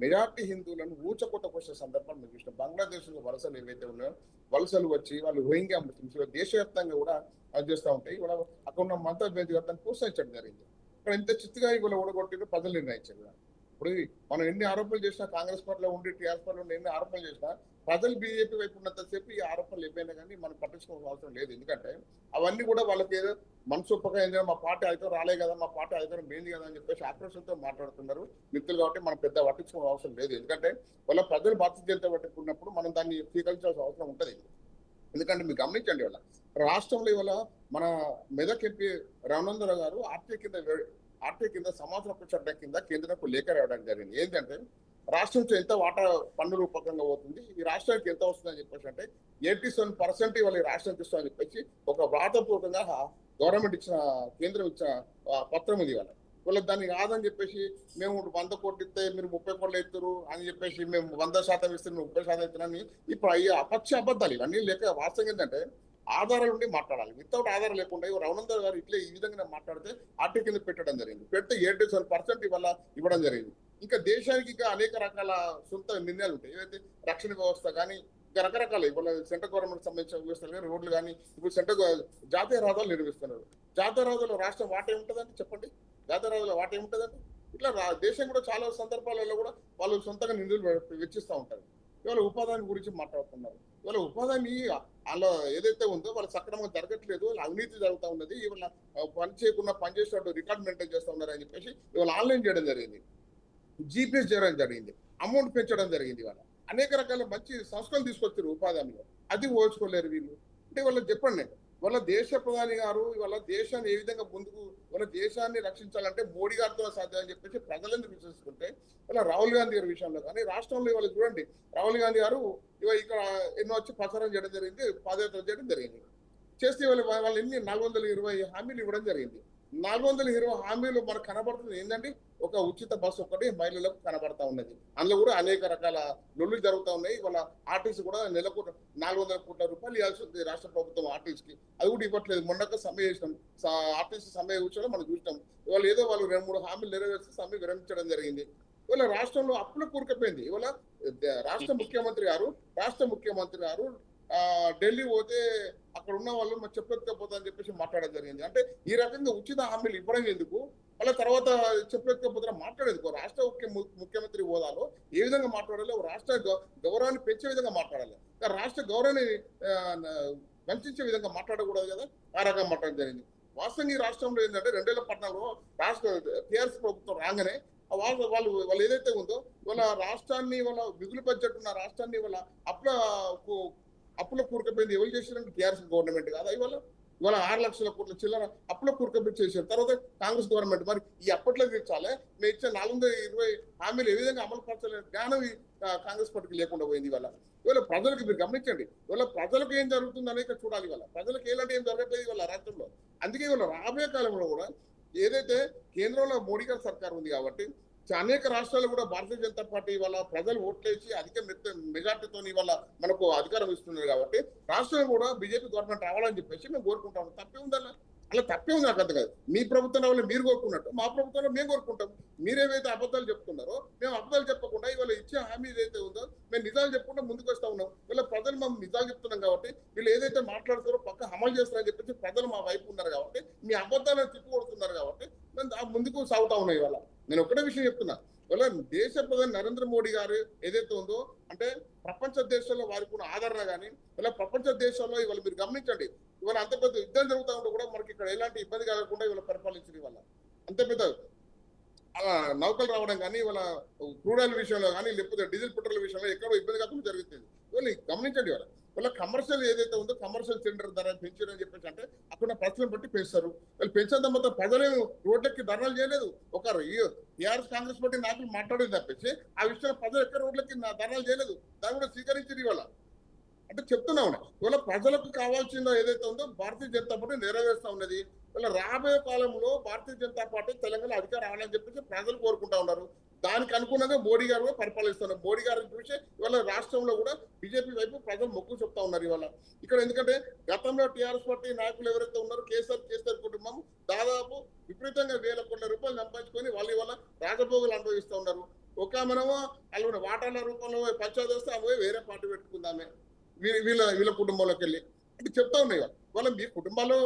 మెజార్టీ హిందువులను ఊచకొట్టకొచ్చే సందర్భాలు మేము చూసినాం. బంగ్లాదేశ్లో వలసలు ఏవైతే ఉన్నాయో వలసలు వచ్చి వాళ్ళు రోహింగ్యా ముస్లిమ్స్ దేశవ్యాప్తంగా కూడా అది చేస్తూ ఉంటాయి. కూడా అక్కడ ఉన్న మత భేదం ప్రోత్సహించడం జరిగింది. ఇక్కడ ఇంత చిత్తుగా ఇవాళ ఓడగొట్టిన ప్రజలు నిర్ణయించారు. ఇప్పుడు మనం ఎన్ని ఆరోపణలు చేసినా, కాంగ్రెస్ పార్టీలో ఉండి టీఆర్ఎస్ పార్టీలో ఉండి ఎన్ని ఆరోపణలు చేసినా ప్రజలు బీజేపీ వైపు ఉన్నంతసేపు ఈ ఆరోపణలు ఏమైనా కానీ మనం పట్టించుకోవాల్సిన అవసరం లేదు. ఎందుకంటే అవన్నీ కూడా వాళ్ళకి ఏదో మనసొప్పగా ఏంటంటే మా పార్టీ అయితే రాలే కదా, మా పార్టీ అయితే మేంది కదా అని చెప్పేసి ఆక్రోషంతో మాట్లాడుతున్నారు మిత్రులు. కాబట్టి మనం పెద్ద పట్టించుకోవాల్సిన అవసరం లేదు. ఎందుకంటే వాళ్ళ ప్రజలు భారతీయ జనతా పార్టీకి ఉన్నప్పుడు మనం దాన్ని స్వీకరించాల్సిన అవసరం ఉంటుంది. ఎందుకంటే మీరు గమనించండి, ఇవాళ రాష్ట్రంలో ఇవాళ మన మెదక్ ఎంపీ రఘునందరావు గారు ఆర్టీ కింద సమాచార హక్కు చట్టం కింద కేంద్రంకు లేఖ రావడం జరిగింది. ఏంటంటే రాష్ట్రం నుంచి ఎంత వాటా పన్ను రూపకంగా పోతుంది, ఈ రాష్ట్రానికి ఎంత వస్తుందని చెప్పేసి అంటే 87% ఇవాళ ఈ రాష్ట్రానికి ఇస్తుందని చెప్పేసి ఒక వ్రాతపూర్వకంగా గవర్నమెంట్ ఇచ్చిన కేంద్రం ఇచ్చిన పత్రం ఇది. వాళ్ళ దాన్ని కాదని చెప్పేసి మేము 100 కోట్లు ఇస్తే మీరు 30 కోట్లు ఇస్తారు అని చెప్పేసి మేము 100% ఇస్తే 30% ఇస్తున్నారని ఇప్పుడు అపక్ష అబద్ధాలు ఇవన్నీ లేక వాస్తవం ఏంటంటే ఆధారాలు ఉండి మాట్లాడాలి. వితౌట్ ఆధారం లేకుండా రఘునందన్ గారు ఇట్లా ఈ విధంగా మాట్లాడితే ఆర్టీ కింద పెట్టడం జరిగింది. పెడితే 87% ఇవాళ ఇవ్వడం జరిగింది. ఇంకా దేశానికి ఇంకా అనేక రకాల సొంత నిర్ణయాలు ఉంటాయి. ఏదైతే రక్షణ వ్యవస్థ కానీ ఇంకా రకరకాల ఇవాళ సెంట్రల్ గవర్నమెంట్ సంబంధించిన వ్యవస్థలు కానీ రోడ్లు కానీ ఇప్పుడు జాతీయ రహదారులు నిర్మిస్తున్నారు. జాతీయ రహదారులు రాష్ట్రం వాటే ఉంటుందండి చెప్పండి, జాతీయ రహదారులు వాటే ఉంటుందండి. ఇట్లా దేశం కూడా చాలా సందర్భాలలో కూడా వాళ్ళు సొంతంగా నిధులు వెచ్చిస్తూ ఉంటారు. ఇవాళ ఉపాధి గురించి మాట్లాడుతున్నారు. ఇవాళ ఉపాధిని అలా ఏదైతే ఉందో వాళ్ళు సక్రమంగా జరగట్లేదు, వాళ్ళ అవినీతి జరుగుతూ ఉన్నది. ఇవాళ పని చేయకుండా పనిచేసేటట్టు రికార్డ్ మెయింటైన్ చేస్తూ ఉన్నారు అని చెప్పేసి ఇవాళ ఆన్లైన్ చేయడం జరిగింది, జీపీఎస్ చేయడం జరిగింది, అమౌంట్ పెంచడం జరిగింది. ఇవాళ అనేక రకాల మంచి సంస్కరణలు తీసుకొచ్చారు ఉపాధి హామీలో. అది ఓర్చుకోలేరు వీళ్ళు. అంటే వాళ్ళకి చెప్పండి, వాళ్ళ దేశ ప్రధాని గారు ఇవాళ దేశాన్ని ఏ విధంగా ముందుకు వాళ్ళ దేశాన్ని రక్షించాలంటే మోడీ గారితో సాధ్యం అని చెప్పేసి ప్రజలందరూ విశ్వసిస్తుంటే ఇలా రాహుల్ గాంధీ గారి విషయంలో కానీ రాష్ట్రంలో ఇవాళ చూడండి, రాహుల్ గాంధీ గారు ఇవాళ ఇక్కడ ఎన్నో వచ్చి ప్రచారం చేయడం జరిగింది, పాదయాత్ర చేయడం జరిగింది. చేస్తే వాళ్ళు ఎన్ని 420 హామీలు ఇవ్వడం జరిగింది. 420 హామీలు మనకు కనబడుతుంది ఏంటంటే ఒక ఉచిత బస్సు ఒకటి మహిళలకు కనబడతా ఉన్నది. అందులో కూడా అనేక రకాల లొల్లు జరుగుతూ ఉన్నాయి. వాళ్ళ ఆర్టీసీ కూడా నెలకు 400 కోట్ల రూపాయలు ఇవ్వాల్సి ఉంది రాష్ట్ర ప్రభుత్వం ఆర్టీసీకి, అది కూడా ఇవ్వట్లేదు. మొన్నక సమ్మె చేసినాం, ఆర్టీసీ సమ్మె కూర్చోడం మనం చూసినాం. ఇవాళ ఏదో వాళ్ళు 2-3 హామీలు నెరవేర్చి సమ్మె విరమించడం జరిగింది. ఇవాళ రాష్ట్రంలో అప్పులు కూరుకుపోయింది. ఇవాళ రాష్ట్ర ముఖ్యమంత్రి గారు ఢిల్లీ పోతే అక్కడ ఉన్న వాళ్ళు మరి చెప్పలేకపోతా అని చెప్పేసి మాట్లాడడం జరిగింది. అంటే ఈ రకంగా ఉచిత హామీలు ఇవ్వడం ఎందుకు, వాళ్ళ తర్వాత చెప్పలేకపోతున్నా మాట్లాడేందుకు? రాష్ట్ర ముఖ్యమంత్రి హోదాలో ఏ విధంగా మాట్లాడాలి, రాష్ట్ర గౌరవాన్ని పెంచే విధంగా మాట్లాడాలి, రాష్ట్ర గౌరవాన్ని వంచే విధంగా మాట్లాడకూడదు కదా, ఆ రకంగా మాట్లాడడం జరిగింది. వాస్తవంగా ఈ రాష్ట్రంలో ఏంటంటే 2014లో రాష్ట్ర టీఆర్ఎస్ ప్రభుత్వం రాగానే వాళ్ళు ఏదైతే ఉందో వాళ్ళ రాష్ట్రాన్ని వాళ్ళ మిగులు బడ్జెట్ ఉన్న రాష్ట్రాన్ని వాళ్ళ అప్పుల కూరుకుపోయింది. ఎవరు చేశారంటే టీఆర్ఎస్ గవర్నమెంట్ కాదా? ఇవాళ 6 లక్షల కోట్ల చిల్లర అప్పుల కూరుకుపోయి చేశారు. తర్వాత కాంగ్రెస్ గవర్నమెంట్ మరి ఈ అప్పట్లో తీర్చాలి, మేము ఇచ్చే 420 హామీలు ఏ విధంగా అమలు పరచలేదు జ్ఞానం కాంగ్రెస్ పార్టీకి లేకుండా పోయింది. ఇవాళ ప్రజలకు మీరు గమనించండి, ఇవాళ ప్రజలకు ఏం జరుగుతుంది అనేది చూడాలి. ఇవాళ ప్రజలకు ఏం జరగట్లేదు ఇవాళ రాష్ట్రంలో. అందుకే ఇవాళ రాబోయే కాలంలో కూడా ఏదైతే కేంద్రంలో మోడీ గారి సర్కార్ ఉంది కాబట్టి అనేక రాష్ట్రాలు కూడా భారతీయ జనతా పార్టీ ఇవాళ ప్రజలు ఓట్లేసి అధిక మెజార్టీతో ఇవాళ మనకు అధికారం ఇస్తున్నారు కాబట్టి రాష్ట్రంలో కూడా బీజేపీ గవర్నమెంట్ రావాలని చెప్పేసి మేము కోరుకుంటాము. తప్పే ఉందన్న, అలా తప్పే ఉంది నాకు అర్థం కాదు. మీ ప్రభుత్వం వల్ల మీరు కోరుకున్నట్టు మా ప్రభుత్వంలో మేము కోరుకుంటాం. మీరేవైతే అబద్ధాలు చెప్తున్నారో మేము అబద్ధాలు చెప్పకుండా ఇవాళ ఇచ్చే హామీ ఏదైతే ఉందో మేము నిజాలు చెప్పుకుంటూ ముందుకు వస్తా ఉన్నాం. వీళ్ళ ప్రజలు మేము నిజాలు చెప్తున్నాం కాబట్టి వీళ్ళు ఏదైతే మాట్లాడుతారో పక్క అమలు చేస్తారని చెప్పేసి ప్రజలు మా వైపు ఉన్నారు కాబట్టి మీ అబద్ధాలను తిప్పుకొడుతున్నారు కాబట్టి మేము ముందుకు సాగుతా ఉన్నాం. ఇవాళ నేను ఒకటే విషయం చెప్తున్నా, ఇవాళ దేశ ప్రధాని నరేంద్ర మోడీ గారు ఏదైతే ఉందో అంటే ప్రపంచ దేశాల్లో వారికి ఉన్న ఆదరణ కానీ ఇలా ప్రపంచ దేశాల్లో ఇవాళ మీరు గమనించండి, ఇవాళ అంత పెద్ద యుద్ధం జరుగుతూ ఉంటే కూడా మనకి ఇక్కడ ఎలాంటి ఇబ్బంది కలగకుండా ఇవాళ పరిపాలించింది. ఇవాళ అంత పెద్ద నౌకలు రావడం కానీ ఇవాళ క్రూడ్ ఆయిల్ విషయంలో కానీ లేకపోతే డీజిల్ పెట్రోల్ విషయంలో ఎక్కడో ఇబ్బంది కాకుండా జరుగుతుంది. ఇవాళ గమనించండి, వాళ్ళ కమర్షియల్ ఏదైతే ఉందో కమర్షియల్ సిలిండర్ ధర పెంచారని చెప్పేసి అంటే అక్కడ ప్రశ్నలు బట్టి పెంచుతారు. వాళ్ళు పెంచేంత మొత్తం ప్రజలేమో రోడ్లకి ధర్నాలు చేయలేదు. ఒక టీఆర్ఎస్ కాంగ్రెస్ పార్టీ నాయకులు మాట్లాడేది తప్పించి ఆ విషయంలో ప్రజలు ఎక్కడ రోడ్లకి ధర్నాలు చేయలేదు. దాన్ని కూడా స్వీకరించింది. ఇవాళ అంటే చెప్తున్నా ఉన్నా ఇవాళ ప్రజలకు కావాల్సిన ఏదైతే ఉందో భారతీయ జనతా పార్టీ నెరవేరుస్తా ఉన్నది. ఇలా రాబోయే కాలంలో భారతీయ జనతా పార్టీ తెలంగాణ అధికారం రావాలని చెప్పేసి ప్రజలు కోరుకుంటా ఉన్నారు. దానికి అనుగుణంగా మోడీ గారు పరిపాలిస్తున్నారు. మోడీ గారిని చూసి ఇవాళ రాష్ట్రంలో కూడా బీజేపీ వైపు ప్రజలు మొగ్గు చెప్తా ఉన్నారు. ఇవాళ ఇక్కడ ఎందుకంటే గతంలో టీఆర్ఎస్ పార్టీ నాయకులు ఎవరైతే ఉన్నారో కేసీఆర్ కుటుంబం దాదాపు విపరీతంగా 1,000 కోట్ల రూపాయలు సంపాదించుకొని వాళ్ళు ఇవాళ రాజభోగులు అనుభవిస్తూ ఉన్నారు. ఒక మనము వాళ్ళు వాటాల రూపంలో పంచాయతీ వస్తే ఆమె వేరే పార్టీ పెట్టుకుందామే వీళ్ళ కుటుంబంలోకి వెళ్ళి అంటే చెప్తా ఉన్నాయి వాళ్ళ మీ కుటుంబాల్లో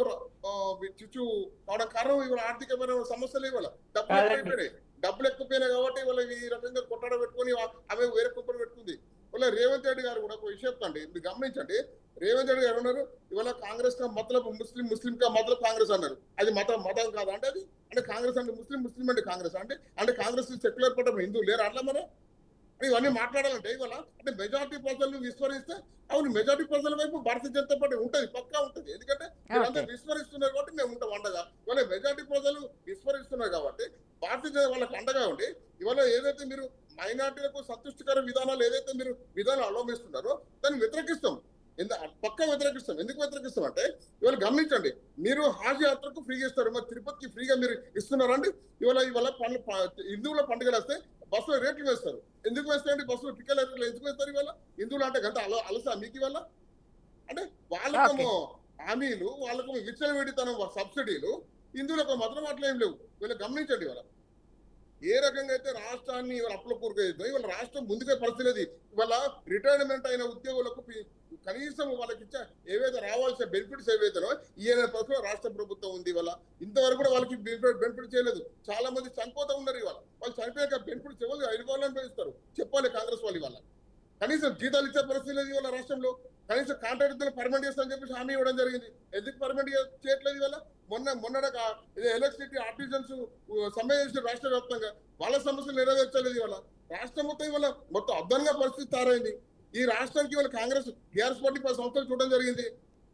చిచ్చు కావడం కారణం ఇవాళ ఆర్థికమైన సమస్యలు ఇవాళ డబ్బులు ఎక్కువైపోయినాయి కాబట్టి వాళ్ళ ఈ రకంగా కొట్టాడ పెట్టుకొని ఆమె వేరే కుప్పలు పెట్టుకుంది. వాళ్ళ రేవంత్ రెడ్డి గారు కూడా ఒక విషయం చెప్తాండి, మీరు గమనించండి. రేవంత్ రెడ్డి గారు ఉన్నారు ఇవాళ కాంగ్రెస్ కా మతలబ్ ముస్లిం కా మతలబ్ కాంగ్రెస్ అన్నారు. అది మతం కాదు అంటే అది అంటే కాంగ్రెస్ అంటే ముస్లిం అంటే కాంగ్రెస్ అంటే కాంగ్రెస్ సెక్యులర్ పట్టం హిందూ లేరు అట్లా మనం ఇవన్నీ మాట్లాడాలంటే ఇవాళ అంటే మెజారిటీ ప్రజలు విస్మరిస్తే అవును మెజారిటీ ప్రజల వైపు భారతీయ జనతా పార్టీ ఉంటుంది, పక్కా ఉంటుంది. ఎందుకంటే మీరంతా విస్మరిస్తున్నారు కాబట్టి మేము ఉంటాం అండగా. ఇవాళ మెజారిటీ ప్రజలు విస్మరిస్తున్నారు కాబట్టి భారతీయ జనతా వాళ్ళకి అండగా ఉండి ఇవాళ ఏదైతే మీరు మైనార్టీలకు సంతృష్టికర విధానాలు ఏదైతే మీరు విధానాలు అవలంబిస్తున్నారో దాన్ని వ్యతిరేకిస్తాం, పక్కా వ్యతిరేకిస్తాం. ఎందుకు వ్యతిరేకిస్తాం అంటే ఇవాళ గమనించండి, మీరు హాజ్ యాత్రకు ఫ్రీగా ఇస్తారు, మరి తిరుపతికి ఫ్రీగా మీరు ఇస్తున్నారండి. ఇవాళ హిందువుల పండుగలు వస్తే బస్సులో రేట్లు వేస్తారు. ఎందుకు వేస్తారండి బస్సులో టికెట్ రేట్లు ఎందుకు వేస్తారు? ఇవాళ హిందువులు అంటే గంట అలసా మీకు ఇవాళ అంటే వాళ్ళకేమో హామీలు, వాళ్ళకేమో విచ్చలవిడితనం సబ్సిడీలు, హిందువులకు మాత్రం అట్లా ఏం లేవు. వీళ్ళు గమనించండి ఇవాళ ఏ రకంగా అయితే రాష్ట్రాన్ని ఇవాళ అప్పుల పూర్వకం ఇవాళ రాష్ట్రం ముందుకే పరిస్థితి లేదు. ఇవాళ రిటైర్మెంట్ అయిన ఉద్యోగులకు కనీసం వాళ్ళకి ఇచ్చే ఏవైతే రావాల్సిన బెనిఫిట్స్ ఏవైతేనో ఈయన పరిస్థితిలో రాష్ట్ర ప్రభుత్వం ఉంది. ఇవాళ ఇంతవరకు కూడా వాళ్ళకి బెనిఫిట్ చేయలేదు. చాలా మంది చనిపోతూ ఉన్నారు. ఇవాళ వాళ్ళు చనిపోయాక బెనిఫిట్స్ ఇవ్వాలి, 5,000 ఇస్తారు చెప్పాలి కాంగ్రెస్ వాళ్ళు. ఇవాళ కనీసం జీతాలు ఇచ్చే పరిస్థితి లేదు ఇవాళ రాష్ట్రంలో. కనీసం కాంట్రాక్ట్ పర్మనెంట్ చేస్తామని చెప్పేసి హామీ ఇవ్వడం జరిగింది. ఎందుకు పర్మనెంట్ చేయట్లేదు? ఇవాళ మొన్నట ఎలక్ట్రిసిటీ ఆర్టిజన్స్ సమ్మె చేసిన రాష్ట్ర వ్యాప్తంగా వాళ్ళ సమస్యలు నెరవేర్చలేదు. ఇవాళ రాష్ట్రం మొత్తం ఇవాళ మొత్తం అద్భుతంగా పరిస్థితి తయారైంది. ఈ రాష్ట్రానికి వాళ్ళ టీఆర్ఎస్ పార్టీ 10 సంవత్సరాలు చూడడం జరిగింది.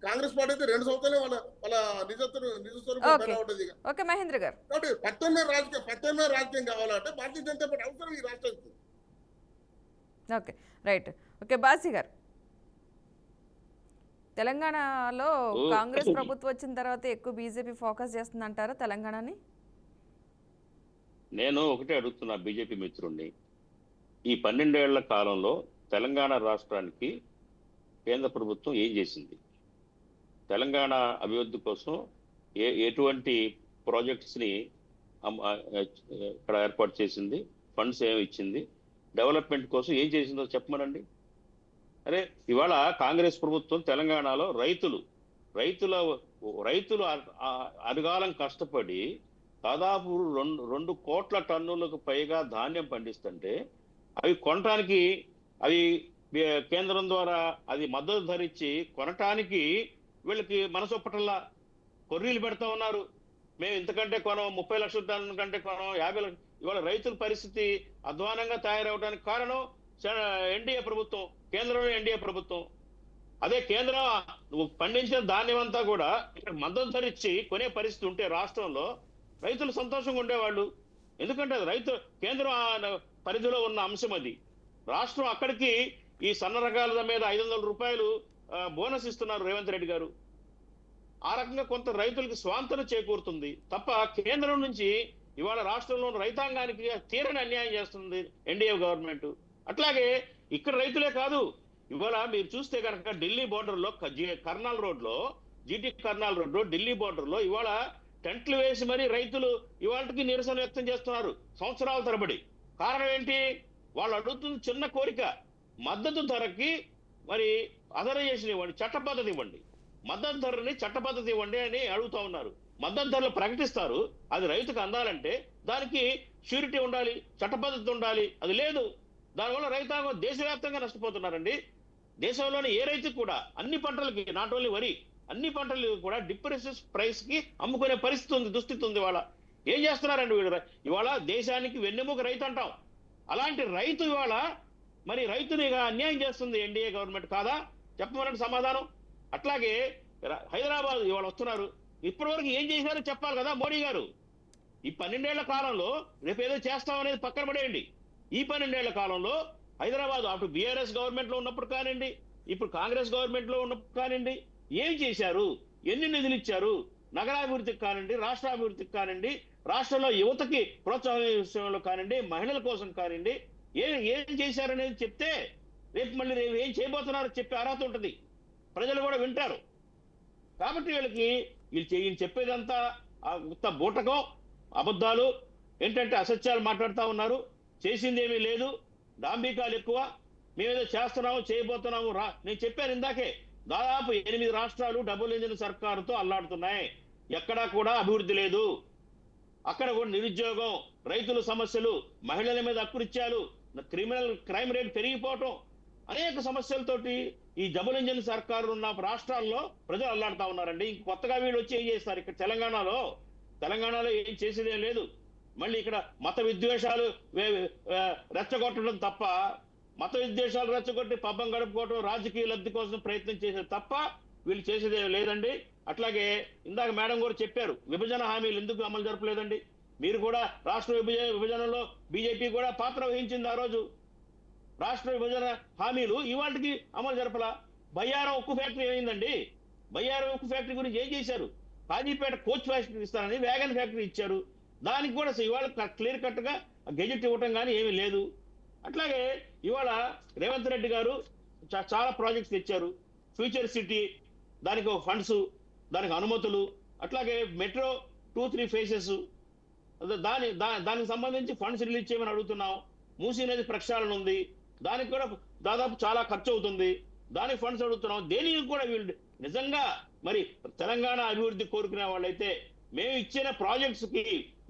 కాంగ్రెస్ పార్టీ అయితే 2 సంవత్సరాలే వాళ్ళ నిజస్వరూపం ఉంటుంది. కాబట్టి ప్రత్యామ్నాయ రాజకీయం కావాలంటే భారతీయ జనతా పార్టీ అవసరం ఈ రాష్ట్రానికి. Okay right. ఓకే బాసీ గారు, తెలంగాణలో కాంగ్రెస్ ప్రభుత్వం వచ్చిన తర్వాత ఎక్కువ బీజేపీ ఫోకస్ చేస్తుందంటారా తెలంగాణని? నేను ఒకటే అడుగుతున్నా బీజేపీ మిత్రుడిని, ఈ 12 ఏళ్ల కాలంలో తెలంగాణ రాష్ట్రానికి కేంద్ర ప్రభుత్వం ఏం చేసింది? తెలంగాణ అభివృద్ధి కోసం ఎటువంటి ప్రాజెక్ట్స్ని ఇక్కడ ఏర్పాటు చేసింది? ఫండ్స్ ఏమి ఇచ్చింది? డెవలప్మెంట్ కోసం ఏం చేసిందో చెప్పమనండి. అరే ఇవాళ కాంగ్రెస్ ప్రభుత్వం తెలంగాణలో రైతులు అడుగాలం కష్టపడి దాదాపు 2 కోట్ల టన్నులకు పైగా ధాన్యం పండిస్తుంటే అవి కొనటానికి అవి కేంద్రం ద్వారా అది మద్దతు ధరించి కొనటానికి వీళ్ళకి మనసొప్పటల్లా కొర్రీలు పెడతా ఉన్నారు. మేము ఇంతకంటే కొనం, 30 లక్షల టన్నుల కంటే కొనం, 50 లక్షలు. ఇవాళ రైతుల పరిస్థితి అధ్వానంగా తయారవడానికి కారణం ఎన్డీఏ ప్రభుత్వం, కేంద్రంలో ఎన్డీఏ ప్రభుత్వం. అదే కేంద్రం నువ్వు పండించిన ధాన్యం అంతా కూడా ఇక్కడ మద్దతు ధరించి కొనే పరిస్థితి ఉంటే రాష్ట్రంలో రైతులు సంతోషంగా ఉండేవాళ్ళు. ఎందుకంటే అది రైతు కేంద్రం పరిధిలో ఉన్న అంశం. అది రాష్ట్రం అక్కడికి ఈ సన్న రకాల మీద 500 రూపాయలు బోనస్ ఇస్తున్నారు రేవంత్ రెడ్డి గారు. ఆ రకంగా కొంత రైతులకు స్వాంతన చేకూరుతుంది తప్ప కేంద్రం నుంచి ఇవాళ రాష్ట్రంలో రైతాంగానికి తీరని అన్యాయం చేస్తుంది ఎన్డీఏ గవర్నమెంట్. అట్లాగే ఇక్కడ రైతులే కాదు, ఇవాళ మీరు చూస్తే కనుక ఢిల్లీ బోర్డర్లో కర్నాల్ రోడ్లో జీటీ కర్నాల్ రోడ్లో ఢిల్లీ బోర్డర్లో ఇవాళ టెంట్లు వేసి మరి రైతులు ఇవాళకి నిరసన వ్యక్తం చేస్తున్నారు సంవత్సరాల తరబడి. కారణం ఏంటి? వాళ్ళు అడుగుతున్న చిన్న కోరిక, మద్దతు ధరకి మరి అథరైజేషన్ ఇవ్వండి, చట్టబద్ధత ఇవ్వండి, మద్దతు ధరని చట్టబద్ధత ఇవ్వండి అని అడుగుతా ఉన్నారు. మద్దతు ధరలు ప్రకటిస్తారు, అది రైతుకు అందాలంటే దానికి ష్యూరిటీ ఉండాలి, చట్టబద్ధత ఉండాలి. అది లేదు. దానివల్ల రైతాంగం దేశవ్యాప్తంగా నష్టపోతున్నారండి. దేశంలోని ఏ రైతు కూడా అన్ని పంటలకి, నాట్ ఓన్లీ వరి, అన్ని పంటలు కూడా డిప్రెసివ్ ప్రైస్ కి అమ్ముకునే పరిస్థితి ఉంది, దుస్థితి ఉంది. ఇవాళ ఏం చేస్తున్నారండి వీళ్ళు? ఇవాళ దేశానికి వెన్నెముక రైతు అంటాం. అలాంటి రైతు ఇవాళ మరి రైతుని అన్యాయం చేస్తుంది ఎన్డీఏ గవర్నమెంట్ కాదా? చెప్పమనండి సమాధానం. అట్లాగే హైదరాబాద్ ఇవాళ వస్తున్నారు, ఇప్పటి వరకు ఏం చేశారో చెప్పాలి కదా మోడీ గారు. ఈ 12 ఏళ్ల కాలంలో రేపు ఏదో చేస్తామనేది పక్కన పడేయండి. ఈ 12 ఏళ్ల కాలంలో హైదరాబాద్ అప్పుడు బీఆర్ఎస్ గవర్నమెంట్ లో ఉన్నప్పుడు కానివ్వండి, ఇప్పుడు కాంగ్రెస్ గవర్నమెంట్ లో ఉన్నప్పుడు కానివ్వండి, ఏం చేశారు? ఎన్ని నిధులు ఇచ్చారు? నగరాభివృద్ధికి కానివ్వండి, రాష్ట్రాభివృద్ధికి కానివ్వండి, రాష్ట్రంలో యువతకి ప్రోత్సాహం విషయంలో కానివ్వండి, మహిళల కోసం కానివ్వండి, ఏం చేశారనేది చెప్తే రేపు మళ్ళీ ఏం చేయబోతున్నారో చెప్పే అర్హత ఉంటుంది, ప్రజలు కూడా వింటారు. కాబట్టి వీళ్ళు చెప్పేదంతా ఉత్త బూటకం, అబద్ధాలు, ఏంటంటే అసత్యాలు మాట్లాడుతూ ఉన్నారు. చేసిందేమీ లేదు, డాంబికాలు ఎక్కువ, మేమేదో చేస్తున్నాము చేయబోతున్నాము నేను చెప్పాను ఇందాకే, దాదాపు 8 రాష్ట్రాలు డబుల్ ఇంజిన్ సర్కారుతో అల్లాడుతున్నాయి. ఎక్కడా కూడా అభివృద్ధి లేదు. అక్కడ కూడా నిరుద్యోగం, రైతుల సమస్యలు, మహిళల మీద అకృత్యాలు, క్రైమ్ రేట్ పెరిగిపోవటం, అనేక సమస్యలతోటి ఈ డబుల్ ఇంజిన్ సర్కారు ఉన్న రాష్ట్రాల్లో ప్రజలు అల్లాడుతా ఉన్నారండి. ఇంక కొత్తగా వీళ్ళు వచ్చి ఏం చేస్తారు? ఇక్కడ తెలంగాణలో ఏం చేసేదేం లేదు. మళ్ళీ ఇక్కడ మత విద్వేషాలు రెచ్చగొట్టడం తప్ప, మత విద్వేషాలు రెచ్చగొట్టి పబ్బం గడుపుకోవటం, రాజకీయ లబ్ధి కోసం ప్రయత్నం చేసేది తప్ప వీళ్ళు చేసేదే లేదండి. అట్లాగే ఇందాక మేడం కూడా చెప్పారు, విభజన హామీలు ఎందుకు అమలు జరపలేదండి? మీరు కూడా రాష్ట్ర విభజనలో బీజేపీ కూడా పాత్ర వహించింది. ఆ రోజు రాష్ట్ర విభజన హామీలు ఇవాళకి అమలు జరపలా. బయ్యారం ఉక్కు ఫ్యాక్టరీ ఏమైందండి? బయ్యారం ఉక్కు ఫ్యాక్టరీ గురించి ఏం చేశారు? కాజీపేట కోచ్ ఫ్యాక్టరీ ఇస్తారని వ్యాగన్ ఫ్యాక్టరీ ఇచ్చారు. దానికి కూడా ఇవాళ క్లియర్ కట్ గా గెజెట్ ఇవ్వటం కానీ ఏమీ లేదు. అట్లాగే ఇవాళ రేవంత్ రెడ్డి గారు చాలా ప్రాజెక్ట్స్ తెచ్చారు. ఫ్యూచర్ సిటీ, దానికి ఫండ్స్, దానికి అనుమతులు, అట్లాగే మెట్రో 2-3 ఫేసెస్, దానికి సంబంధించి ఫండ్స్ రిలీజ్ చేయమని అడుగుతున్నాం. మూసీ నది ప్రక్షాళన ఉంది, దానికి కూడా దాదాపు చాలా ఖర్చు అవుతుంది, దానికి ఫండ్స్ అడుగుతున్నాం. దేనికి కూడా వీళ్ళు నిజంగా మరి తెలంగాణ అభివృద్ధి కోరుకునే వాళ్ళైతే మేము ఇచ్చిన ప్రాజెక్ట్స్ కి,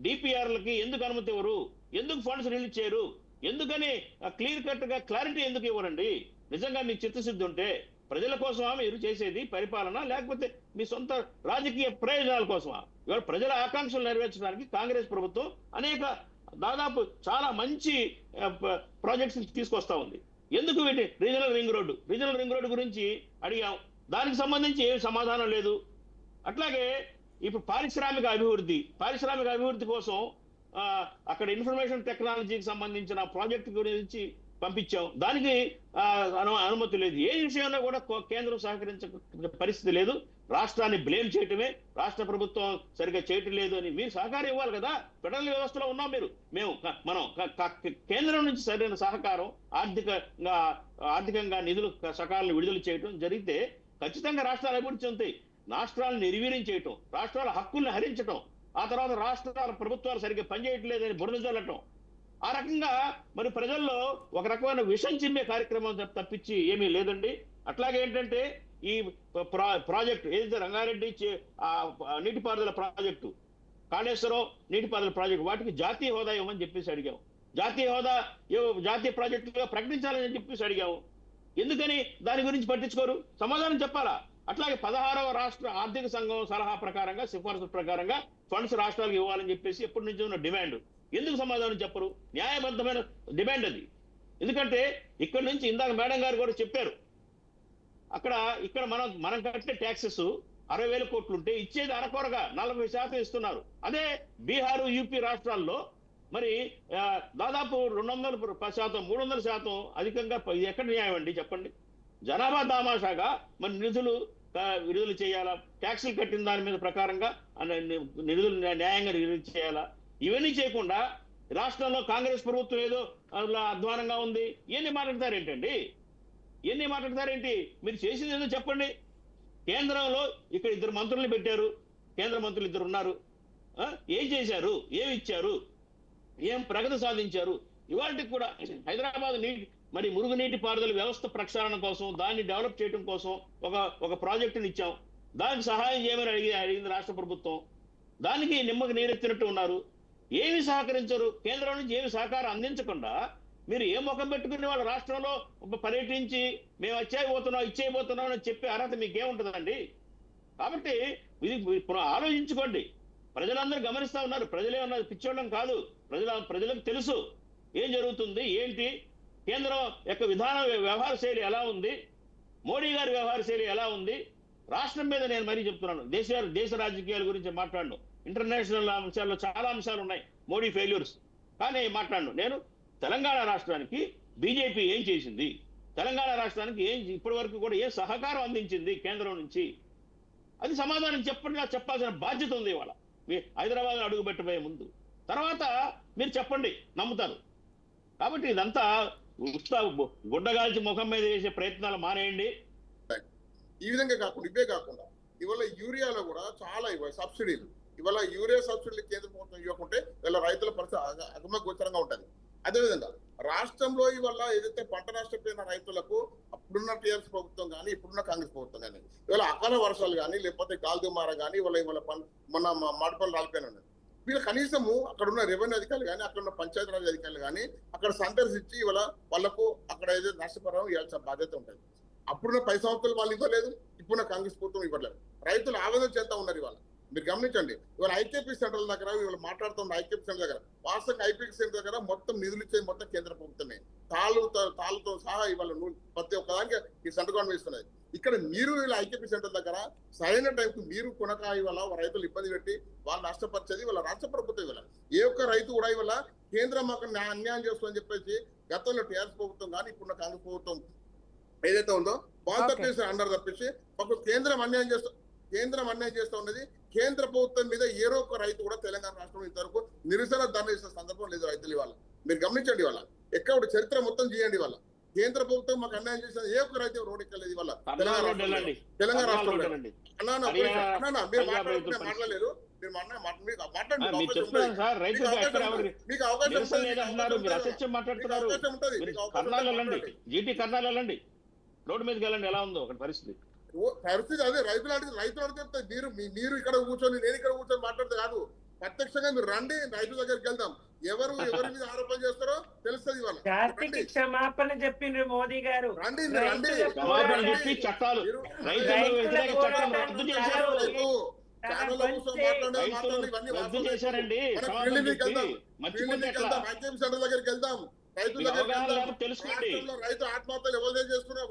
డిపిఆర్లకి ఎందుకు అనుమతి ఇవ్వరు? ఎందుకు ఫండ్స్ రిలీజ్ చేయరు? ఎందుకని క్లియర్ కట్ గా క్లారిటీ ఎందుకు ఇవ్వరండి? నిజంగా మీకు చిత్తశుద్ధి ఉంటే ప్రజల కోసమా మీరు చేసేది పరిపాలన, లేకపోతే మీ సొంత రాజకీయ ప్రయోజనాల కోసమా? ఇవాళ ప్రజల ఆకాంక్షలు నెరవేర్చడానికి కాంగ్రెస్ ప్రభుత్వం అనేక దాదాపు చాలా మంచి ప్రాజెక్ట్స్ తీసుకొస్తా ఉంది. ఎందుకు వీటి రీజనల్ రింగ్ రోడ్డు గురించి అడిగాం, దానికి సంబంధించి ఏమి సమాధానం లేదు. అట్లాగే ఇప్పుడు పారిశ్రామిక అభివృద్ధి కోసం అక్కడ ఇన్ఫర్మేషన్ టెక్నాలజీకి సంబంధించిన ప్రాజెక్ట్ గురించి పంపించాం, దానికి అనుమతి లేదు. ఏ విషయంలో కూడా కేంద్రం సహకరించే పరిస్థితి లేదు. రాష్ట్రాన్ని బ్లేమ్ చేయటమే, రాష్ట్ర ప్రభుత్వం సరిగ్గా చేయటం లేదు అని మీరు సహకారం ఇవ్వాలి కదా. ఫెడరల్ వ్యవస్థలో ఉన్నాం మనం కేంద్రం నుంచి సరైన సహకారం, ఆర్థికంగా నిధులు సకాలను విడుదల చేయటం జరిగితే ఖచ్చితంగా రాష్ట్రాలు అభివృద్ధి చెందుతాయి. రాష్ట్రాలను నిర్వీర్యం చేయటం, రాష్ట్రాల హక్కుల్ని హరించటం, ఆ తర్వాత రాష్ట్రాల ప్రభుత్వాలు సరిగ్గా పనిచేయట్లేదని బురద జల్లటం, ఆ రకంగా మరి ప్రజల్లో ఒక రకమైన విషం చిమ్మే కార్యక్రమం తప్పించి ఏమీ లేదండి. అట్లాగే ఏంటంటే ఈ ప్రాజెక్టు ఏదైతే రంగారెడ్డి నీటిపారుదల ప్రాజెక్టు, కాళేశ్వరం నీటిపారుదల ప్రాజెక్టు, వాటికి జాతీయ హోదా ఇవ్వమని చెప్పేసి అడిగాము. జాతీయ ప్రాజెక్టుగా ప్రకటించాలని చెప్పేసి అడిగాము. ఎందుకని దాని గురించి పట్టించుకోరు? సమాధానం చెప్పాలా? అట్లాగే 16వ రాష్ట్ర ఆర్థిక సంఘం సలహా ప్రకారంగా, సిఫార్సు ప్రకారంగా ఫండ్స్ రాష్ట్రాలకు ఇవ్వాలని చెప్పేసి ఎప్పటి నుంచి ఉన్న డిమాండ్, ఎందుకు సమాధానం చెప్పరు? న్యాయబద్ధమైన డిమాండ్ అది. ఎందుకంటే ఇక్కడ నుంచి ఇందాక మేడం గారు కూడా చెప్పారు, ఇక్కడ మనం కట్టే ట్యాక్సెస్ 60,000 కోట్లు ఉంటే ఇచ్చేది అరకొరగా 40% ఇస్తున్నారు. అదే బీహారు, యూపీ రాష్ట్రాల్లో మరి దాదాపు 200%, 300% అధికంగా. ఇది ఎక్కడ న్యాయం అండి చెప్పండి? జనాభా దామాషాగా మరి నిధులు విడుదల చేయాలా? ట్యాక్సులు కట్టిన దాని మీద ప్రకారంగా నిధులు న్యాయంగా విడుదల చేయాలా? ఇవన్నీ చేయకుండా రాష్ట్రంలో కాంగ్రెస్ ప్రభుత్వం ఏదో అధ్వానంగా ఉంది ఇవన్నీ మాట్లాడతారేంటండి? మీరు చేసింది ఏదో చెప్పండి. కేంద్రంలో ఇక్కడ 2 మంత్రుల్ని పెట్టారు, కేంద్ర మంత్రులు 2 ఉన్నారు. ఏం చేశారు? ఏమి ఇచ్చారు? ఏం ప్రగతి సాధించారు? ఇవాళకి కూడా హైదరాబాద్ మురుగునీటి పారుదల వ్యవస్థ ప్రక్షాళన కోసం, దాన్ని డెవలప్ చేయడం కోసం ఒక ప్రాజెక్టుని ఇచ్చాం. దానికి సహాయం చేయమని అడిగింది రాష్ట్ర ప్రభుత్వం. దానికి నిమ్మకు నీరెత్తినట్టు ఉన్నారు. ఏమి సహకరించరు? కేంద్రం నుంచి ఏమి సహకారం అందించకుండా మీరు ఏ ముఖం పెట్టుకుని వాళ్ళ రాష్ట్రంలో పర్యటించి మేము ఇచ్చేయబోతున్నాం అని చెప్పే అర్హత మీకేముంటుందండి? కాబట్టి ఇది ఆలోచించుకోండి. ప్రజలందరూ గమనిస్తా ఉన్నారు. ప్రజలే ఉన్నారు, పిచ్చోళ్ళం కాదు. ప్రజలకు తెలుసు ఏం జరుగుతుంది, ఏంటి, కేంద్రం యొక్క వ్యవహార శైలి ఎలా ఉంది, మోడీ గారి వ్యవహార శైలి ఎలా ఉంది. రాష్ట్రం మీద నేను మరీ చెప్తున్నాను, దేశ రాజకీయాల గురించి మాట్లాడను. ఇంటర్నేషనల్ అంశాల్లో చాలా అంశాలు ఉన్నాయి, మోడీ ఫెయిల్యూర్స్, కానీ మాట్లాడను. నేను తెలంగాణ రాష్ట్రానికి బీజేపీ ఏం చేసింది, తెలంగాణ రాష్ట్రానికి ఇప్పటి వరకు కూడా ఏ సహకారం అందించింది కేంద్రం నుంచి, అది సమాధానం చెప్పాల్సిన బాధ్యత ఉంది ఇవాళ. మీ హైదరాబాద్ అడుగు పెట్టబోయే ముందు. తర్వాత మీరు చెప్పండి, నమ్ముతారు. కాబట్టి ఇదంతా గుడ్డగాల్చి ముఖం మీద వేసే ప్రయత్నాలు మానేయండి. ఈ విధంగా కాకుండా ఇవే కాకుండా ఇవాళ యూరియాలో కూడా చాలా సబ్సిడీలు, ఇవాళ యూరియా సబ్సిడీలు కేంద్ర ప్రభుత్వం ఇవ్వకుంటే ఇవాళ రైతుల పరిస్థితి అగమగోచరంగా ఉంటుంది. అదేవిధంగా రాష్ట్రంలో ఇవాళ ఏదైతే పంట నష్టపోయిన రైతులకు అప్పుడున్న టీఆర్ఎస్ ప్రభుత్వం కానీ ఇప్పుడున్న కాంగ్రెస్ ప్రభుత్వం కానీ ఇవాళ అకాల వర్షాలు కానీ లేకపోతే గాల్దుమార కానీ ఇవాళ మొన్న మాటపల్లి రాలిపోయిన వీళ్ళు కనీసము అక్కడ ఉన్న రెవెన్యూ అధికారులు కానీ అక్కడ ఉన్న పంచాయతీరాజ్ అధికారులు కానీ అక్కడ సందర్శించి ఇవాళ వాళ్ళకు అక్కడ ఏదైతే నష్టపరిహారం ఇవ్వాల్సిన బాధ్యత ఉంటుంది. అప్పుడున్న 10 సంవత్సరాలు వాళ్ళు ఇవ్వలేదు, ఇప్పుడున్న కాంగ్రెస్ ప్రభుత్వం ఇవ్వలేదు. రైతులు ఆవేదన చేస్తా ఉన్నారు. ఇవాళ మీరు గమనించండి, ఇవాళ ఐకేపీ సెంటర్ల దగ్గర ఇవాళ మాట్లాడుతున్న ఐకేపీ సెంటర్ దగ్గర వాస్తవంగా ఐపీసీ సెంటర్ దగ్గర మొత్తం నిధులు ఇచ్చేది మొత్తం కేంద్ర ప్రభుత్వమే. తాళ్ళతో సహా ఇవాళ ప్రతి ఒక్కదానికి ఈ సెంటర్ గవర్నమెంట్ ఇస్తున్నది. ఇక్కడ మీరు ఇలా ఐకేపీ సెంటర్ దగ్గర సరైన టైంకు మీరు కొనకాయ వల్ల రైతులు ఇబ్బంది పెట్టి వాళ్ళు నష్టపరిచేది వాళ్ళ రాష్ట్ర ప్రభుత్వం. ఇవాళ ఏ ఒక్క రైతు కూడా ఇవాళ కేంద్రం మాకు అన్యాయం చేస్తుందని చెప్పేసి గతంలో టీఆర్ఎస్ ప్రభుత్వం కానీ ఇప్పుడున్న కాంగ్రెస్ ప్రభుత్వం ఏదైతే ఉందో వాళ్ళు తప్పేసి అండర్ తప్పేసి మాకు కేంద్రం అన్యాయం చేస్తూ ఉన్నది. కేంద్ర ప్రభుత్వం మీద ఏరో ఒక రైతు కూడా తెలంగాణ రాష్ట్రంలో ఇంతవరకు నిరసన ధర్నా చేసిన సందర్భం లేదు రైతులు. ఇవాళ మీరు గమనించండి, ఇవాళ ఎక్కడ చరిత్ర మొత్తం చేయండి. ఇవాళ కేంద్ర ప్రభుత్వం మాకు అన్యాయం చేసిన ఏ ఒక్క రైతు రోడ్ ఎక్కలేదు. ఇవాళ తెలంగాణ రాష్ట్రంలో మీరు మాట్లాడలేరు, మీరు రోడ్డు మీదకి వెళ్ళండి, ఎలా ఉందో ఒక పరిస్థితి. అదే రైతులు అడిగితే మీరు ఇక్కడ కూర్చొని నేను ఇక్కడ కూర్చొని మాట్లాడితే కాదు, ప్రత్యక్షంగా మీరు రండి, రైతుల దగ్గరికి వెళ్దాం. ఎవరి మీద ఆరోపణ చేస్తారో తెలుస్తుంది. ఇవాళ క్షమాపణ చెప్పిండ్రు మోదీ గారు. రండి చట్టాలు రద్దు చేశారండి. సెంటర్ దగ్గరికి వెళ్దాం, రైతుల దగ్గరికి తెలుసుకోండి. రైతు ఆత్మహత్యలు ఎవరు చేస్తున్నారు,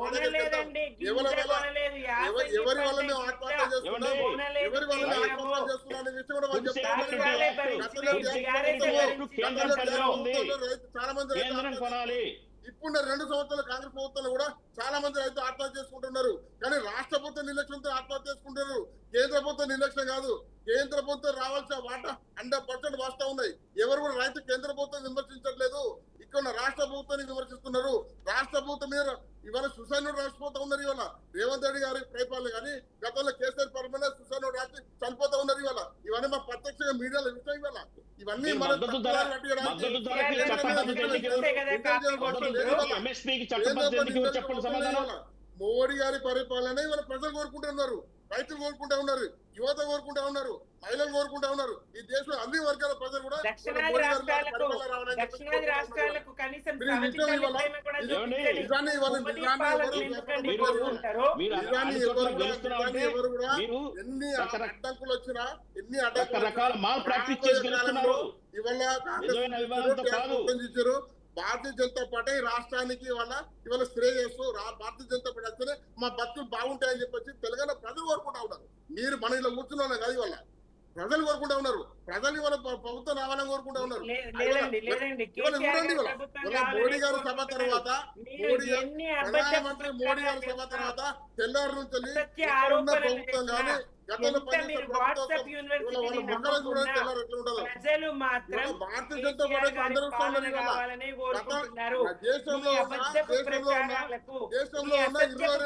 ఎవరి వల్ల మేము ఆత్మహత్య చేస్తున్నాం, ఎవరి వల్ల ఆత్మహత్య చేస్తున్నాం అనే విషయం కూడా వాళ్ళు చెప్తున్నారు. చాలా మంది ఇప్పుడు 2 సంవత్సరాల కాంగ్రెస్ ప్రభుత్వంలో కూడా చాలా మంది రైతులు ఆత్మహత్య చేసుకుంటున్నారు. కానీ రాష్ట్ర ప్రభుత్వం నిర్లక్ష్యంతో ఆత్మహత్య చేసుకుంటున్నారు. కేంద్ర ప్రభుత్వం నిర్లక్ష్యం కాదు, కేంద్ర ప్రభుత్వం రావాల్సిన వాటా 100% వాస్తవం ఉన్నాయి. ఎవరు కూడా రైతు కేంద్ర ప్రభుత్వం విమర్శించట్లేదు, ఇక్కడ రాష్ట్ర ప్రభుత్వాన్ని విమర్శిస్తున్నారు. రాష్ట్ర ప్రభుత్వం మీద ఇవాళ సుసైనుడు రాసిపోతా ఉన్నారు. ఇవాళ రేవంత్ రెడ్డి గారి పరిపాలన కానీ గతంలో కేసీఆర్ పరిపాలన సుసైనుడు రాసి చనిపోతా ఉన్నారు. ఇవన్నీ మా ప్రత్యక్షంగా మీడియాలో విషయం. ఇవన్నీ మోడీ గారి పరిపాలన ఇవాళ ప్రజలు కోరుకుంటున్నారు, రైతులు కోరుకుంటా ఉన్నారు, యువత కోరుకుంటా ఉన్నారు, మహిళలు కోరుకుంటా ఉన్నారు. ఈ దేశంలో అన్ని వర్గాల ప్రజలు కూడా ఎన్ని అడ్డంకులు వచ్చినా ఎన్ని అడ్డంకులు ఇవాళ ఇచ్చారు. భారతీయ జనతా పార్టీ రాష్ట్రానికి ఇవాళ శ్రేయస్సు భారతీయ జనతా పార్టీ వస్తేనే మా బతుకులు బాగుంటాయని చెప్పేసి తెలంగాణ ప్రజలు కోరుకుంటా ఉన్నారు. మీరు మన ఇలా కూర్చున్నా కాదు, ఇవాళ ప్రజలు కోరుకుంటా ఉన్నారు. ప్రజలు ఇవాళ ప్రభుత్వం రావాలని కోరుకుంటా ఉన్నారు. మోడీ గారి సభ తర్వాత ప్రధానమంత్రి మోడీ గారి సభ తర్వాత తెల్లారి నుంచి ఉన్న ప్రభుత్వం కానీ గతంలో భారతీయ జనతా పార్టీకి అందరూ దేశంలో ఉన్న 22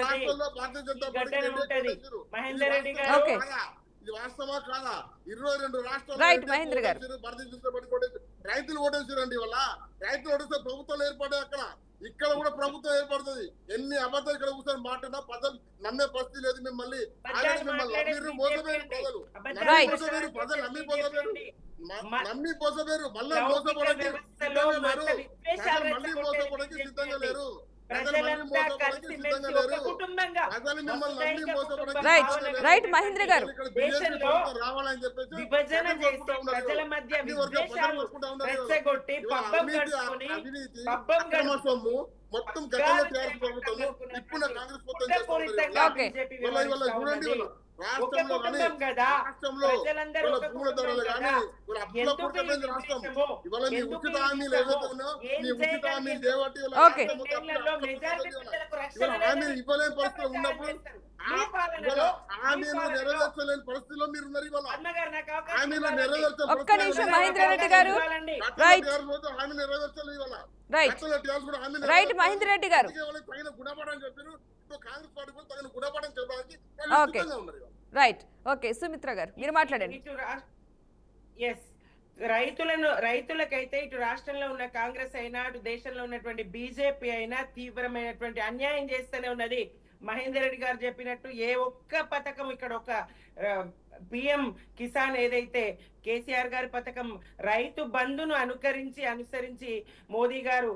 రాష్ట్రాల్లో భారతీయ జనతా పార్టీ మహేందర్ రెడ్డి గారు ఇది వాస్తవా కాదా? 22 రాష్ట్రాల్లో భారతీయ జనతా పార్టీ రైతులు ఓటేసారండి. వల్ల రైతులు ఓటేస్తే ప్రభుత్వాలు ఏర్పడ్డాయి. ఇక్కడ కూడా ప్రభుత్వం ఏర్పడుతుంది. ఎన్ని అబద్ధాలు ఇక్కడ కూర్చొని మాట్లాడినా ప్రజలు నమ్మే పరిస్థితి లేదు. మిమ్మల్ని మోసపోయారు ప్రజలు నమ్మి మోసపోయారు. మళ్ళీ మోసపోవడానికి మళ్ళీ మోసపోవడానికి సిద్ధంగా లేరు. మహేంద్ర గారు రావాలని చెప్పేసి విభజన చేసి ప్రజల మధ్య విద్వేషాలు రెచ్చగొట్టి సొమ్ము మొత్తం గతంలో టీఆర్ఎస్ ప్రభుత్వము ఇప్పుడు కాంగ్రెస్ ప్రభుత్వం చూడండి. రాష్ట్రంలో కానీ కుటుంబం కదా, రాష్ట్రంలో ప్రజలందరూ వాళ్ళ ఒక భూముల కుటుంబం ధరలు కానీ కదా. వాళ్ళ అప్పుల ఎందుకు ఈ పూర్తయిపోయింది రాష్ట్రం. విద్వేషము? ఇవాళ నీ ఎందుకు ఉచిత ఈ హామీలు విద్వేషము? ఏవైతే ఉన్నాయో ఏం నీ ఉచిత హామీలు చేయగలిగారు? చేయబట్టి వాళ్ళ ఓకే. రాష్ట్రం మొత్తం రెండేళ్లలో అప్పుల మెజారిటీ పూర్తయిపోయింది. ప్రజలకు రక్షణ ఇవాళ హామీలు లేదని ఇవ్వలేని ఎంత పరిస్థితులు ప్రచారం ఉన్నప్పుడు చేస్తారు? మీ ఇవాళ పాలనలో, మీ హామీలు పాలనలో నెరవేర్చలేని పరిస్థితిలో మీరు ఉన్నారు. ఇవాళ పద్మగారు నాకు అవకాశం హామీలు ఇవ్వాలండి. నెరవేర్చే ఒక్క నిమిషం పరిస్థితులు మహేందర్ రెడ్డి గారు. ఇవ్వాలండి. రైట్. హామీ నెరవేర్చలేదు ఇవాళ. రైట్. రైట్ మహేందర్ రెడ్డి గారు. తగిన గుణపడం చెప్పారు. ఇప్పుడు కాంగ్రెస్ పార్టీ కూడా తగిన గుణపడం చెప్పడానికి ఓకే. రైట్. ఓకే సుమిత్ర గారు మీరు మాట్లాడండి. ఎస్, రైతులకైతే ఇటు రాష్ట్రంలో ఉన్న కాంగ్రెస్ అయినా అటు దేశంలో ఉన్నటువంటి బీజేపీ అయినా తీవ్రమైనటువంటి అన్యాయం చేస్తూనే ఉన్నది. మహేందర్ రెడ్డి గారు చెప్పినట్టు ఏ ఒక్క పథకం ఇక్కడ ఒక పిఎం కిసాన్ ఏదైతే కేసీఆర్ గారి పథకం రైతు బంధును అనుసరించి మోదీ గారు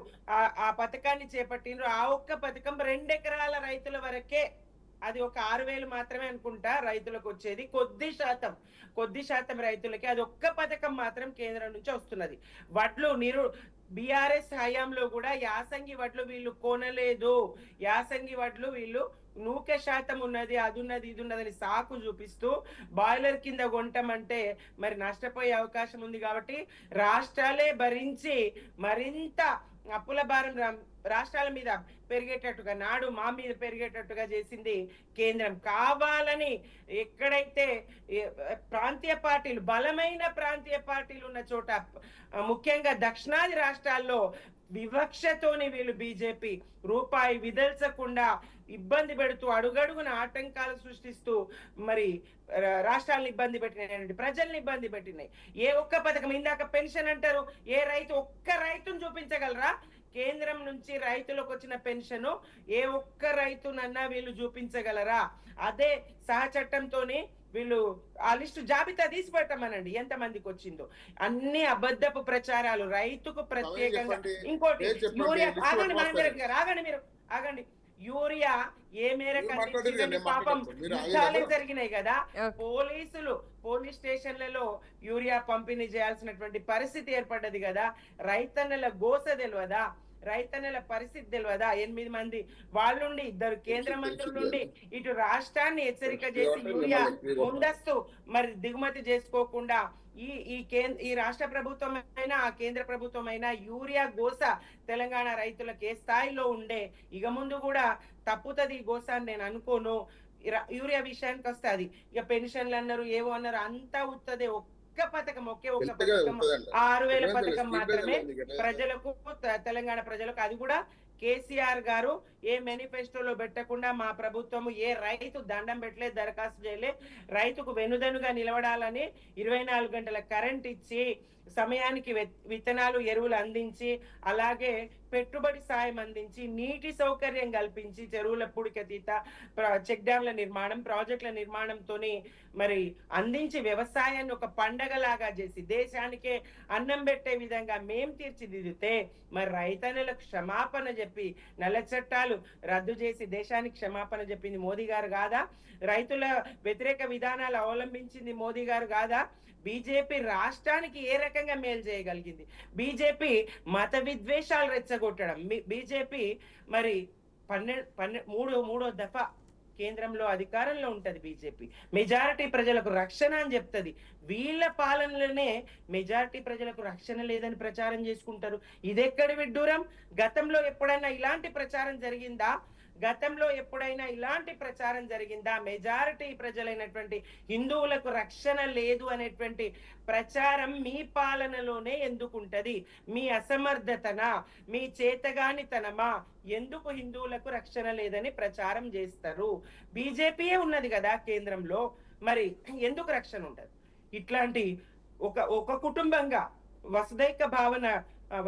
ఆ పథకాన్ని చేపట్టిండ్రు. ఆ ఒక్క పథకం 2 ఎకరాల రైతుల వరకే, అది ఒక 6,000 మాత్రమే అనుకుంటా రైతులకు వచ్చేది. కొద్ది శాతం రైతులకి అది ఒక్క పథకం మాత్రం కేంద్రం నుంచి వస్తున్నది. వడ్లు బీఆర్ఎస్ హయాంలో కూడా యాసంగి వడ్లు వీళ్ళు కొనలేదు. యాసంగి వడ్లు వీళ్ళు నూక శాతం ఉన్నది, అది ఉన్నది, ఇది ఉన్నదని సాకు చూపిస్తూ బాయిలర్ కింద కొంటామంటే మరి నష్టపోయే అవకాశం ఉంది. కాబట్టి రాష్ట్రాలే భరించి మరింత అప్పుల భారం రాష్ట్రాల మీద పెరిగేటట్టుగా, నాడు మా మీద పెరిగేటట్టుగా చేసింది కేంద్రం. కావాలని ఎక్కడైతే ప్రాంతీయ పార్టీలు, బలమైన ప్రాంతీయ పార్టీలు ఉన్న చోట, ముఖ్యంగా దక్షిణాది రాష్ట్రాల్లో వివక్షతోని వీళ్ళు బీజేపీ రూపాయి విదల్చకుండా ఇబ్బంది పెడుతూ అడుగడుగున ఆటంకాలు సృష్టిస్తూ మరి రాష్ట్రాలను ఇబ్బంది పెట్టినాయి, ప్రజల్ని ఇబ్బంది పెట్టినాయి. ఏ ఒక్క పథకం, ఇందాక పెన్షన్ అంటారు, ఏ రైతు ఒక్క రైతును చూపించగలరా? కేంద్రం నుంచి రైతులకు వచ్చిన పెన్షన్ ఏ ఒక్క రైతునన్నా వీళ్ళు చూపించగలరా? అదే సహచట్టంతోని వీళ్ళు ఆ లిస్టు జాబితా తీసి పెట్టమనండి ఎంత మందికి వచ్చిందో. అన్ని అబద్ధపు ప్రచారాలు, రైతుకు ప్రత్యేకంగా. ఇంకోటి యూరియా, ఆగండి మహేందర్ రెడ్డి గారు, ఆగండి. యూరియా ఏ మేరకు పాపం యుద్ధాలే జరిగినాయి కదా, పోలీస్ స్టేషన్లలో యూరియా పంపిణీ చేయాల్సినటువంటి పరిస్థితి ఏర్పడ్డది కదా. రైతన్నల గోస తెలియదా? రైతన్నల పరిస్థితి తెలియదా? 8 మంది వాళ్ళుండి 2 కేంద్ర మంత్రులుండి ఇటు రాష్ట్రాన్ని హెచ్చరిక చేసి యూరియా ముందస్తు మరి దిగుమతి చేసుకోకుండా ఈ రాష్ట్ర ప్రభుత్వం అయినా ఆ కేంద్ర ప్రభుత్వం అయినా యూరియా గోస తెలంగాణ రైతులకు ఏ స్థాయిలో ఉండే, ఇక ముందు కూడా తప్పుతుంది ఈ గోస అని నేను అనుకోను. యూరియా విషయానికి వస్తే అది ఇక పెన్షన్లు అన్నారు, ఏవో అన్నారు, అంతా ఉత్తదే. ఒక్క పథకం, ఒక్క పథకం 6,000 పథకం మాత్రమే ప్రజలకు, తెలంగాణ ప్రజలకు. అది కూడా కేసీఆర్ గారు ఏ మేనిఫెస్టోలో పెట్టకుండా మా ప్రభుత్వము ఏ రైతు దండం పెట్టలేదు, దరఖాస్తు చేయలే. రైతుకు వెనుదనుగా నిలబడాలని 24 గంటల కరెంట్ ఇచ్చి, సమయానికి విత్తనాలు ఎరువులు అందించి, అలాగే పెట్టుబడి సాయం అందించి, నీటి సౌకర్యం కల్పించి, చెరువుల పూడికతీత, చెక్ డ్యాంల నిర్మాణం, ప్రాజెక్టుల నిర్మాణంతో మరి అందించి వ్యవసాయాన్ని ఒక పండగలాగా చేసి దేశానికే అన్నం పెట్టే విధంగా మేం తీర్చిదిద్దితే మరి రైతన్నలకు క్షమాపణ చెప్పి నల్ల చట్టాలు రద్దు చేసి దేశానికి క్షమాపణ చెప్పింది మోదీ గారు కాదా? రైతుల వ్యతిరేక విధానాలు అవలంబించింది మోదీ గారు కాదా? బీజేపీ రాష్ట్రానికి ఏ రకంగా మేలు చేయగలిగింది? బీజేపీ మత విద్వేషాలు రెచ్చగొట్టడం, బీజేపీ మరి మూడో దఫా కేంద్రంలో అధికారంలో ఉంటది బీజేపీ. మెజారిటీ ప్రజలకు రక్షణ అని చెప్తుంది. వీళ్ళ పాలనలోనే మెజారిటీ ప్రజలకు రక్షణ లేదని ప్రచారం చేసుకుంటారు. ఇదెక్కడి విడ్డూరం? గతంలో ఎప్పుడైనా ఇలాంటి ప్రచారం జరిగిందా? మెజారిటీ ప్రజలైనటువంటి హిందువులకు రక్షణ లేదు అనేటువంటి ప్రచారం మీ పాలనలోనే ఎందుకుంటది? మీ అసమర్థతనా, మీ చేతగానితనమా? ఎందుకు హిందువులకు రక్షణ లేదని ప్రచారం చేస్తారు? బీజేపీయే ఉన్నది కదా కేంద్రంలో, మరి ఎందుకు రక్షణ ఉంటది? ఇట్లాంటి ఒక కుటుంబంగా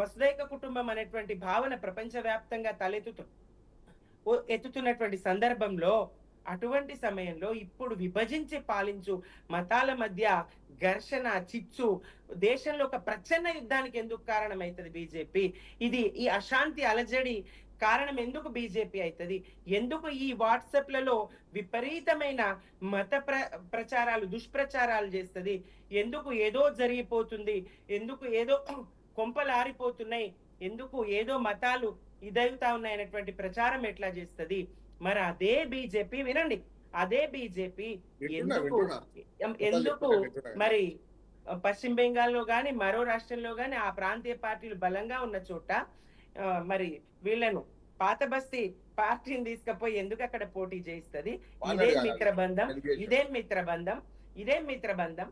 వసుదైక కుటుంబం అనేటువంటి భావన ప్రపంచవ్యాప్తంగా ఎత్తుతున్నటువంటి సందర్భంలో, అటువంటి సమయంలో ఇప్పుడు విభజించి పాలించు మతాల మధ్య ఘర్షణ, చిచ్చు, దేశంలో ఒక ప్రచన్న యుద్ధానికి ఎందుకు కారణమైతుంది బీజేపీ? ఈ అశాంతి అలజడి కారణం ఎందుకు బీజేపీ అవుతుంది? ఎందుకు ఈ వాట్సాప్లలో విపరీతమైన మత ప్రచారాలు, దుష్ప్రచారాలు చేస్తుంది? ఎందుకు ఏదో జరిగిపోతుంది? ఎందుకు ఏదో కొంపలు ఆరిపోతున్నాయి? ఎందుకు ఏదో మతాలు ఇదవుతా ఉన్నాయనేటువంటి ప్రచారం ఎట్లా చేస్తుంది? మరి అదే బీజేపీ, వినండి, అదే బీజేపీ వింటున్నా, ఎందుకు మరి పశ్చిమ బెంగాల్లో గాని మరో రాష్ట్రంలో గాని ఆ ప్రాంతీయ పార్టీలు బలంగా ఉన్న చోట మరి వీళ్ళను పాత బస్తీ పార్టీని తీసుకపోయి ఎందుకు అక్కడ పోటీ చేయిస్తుంది? ఇదేం మిత్రబంధం.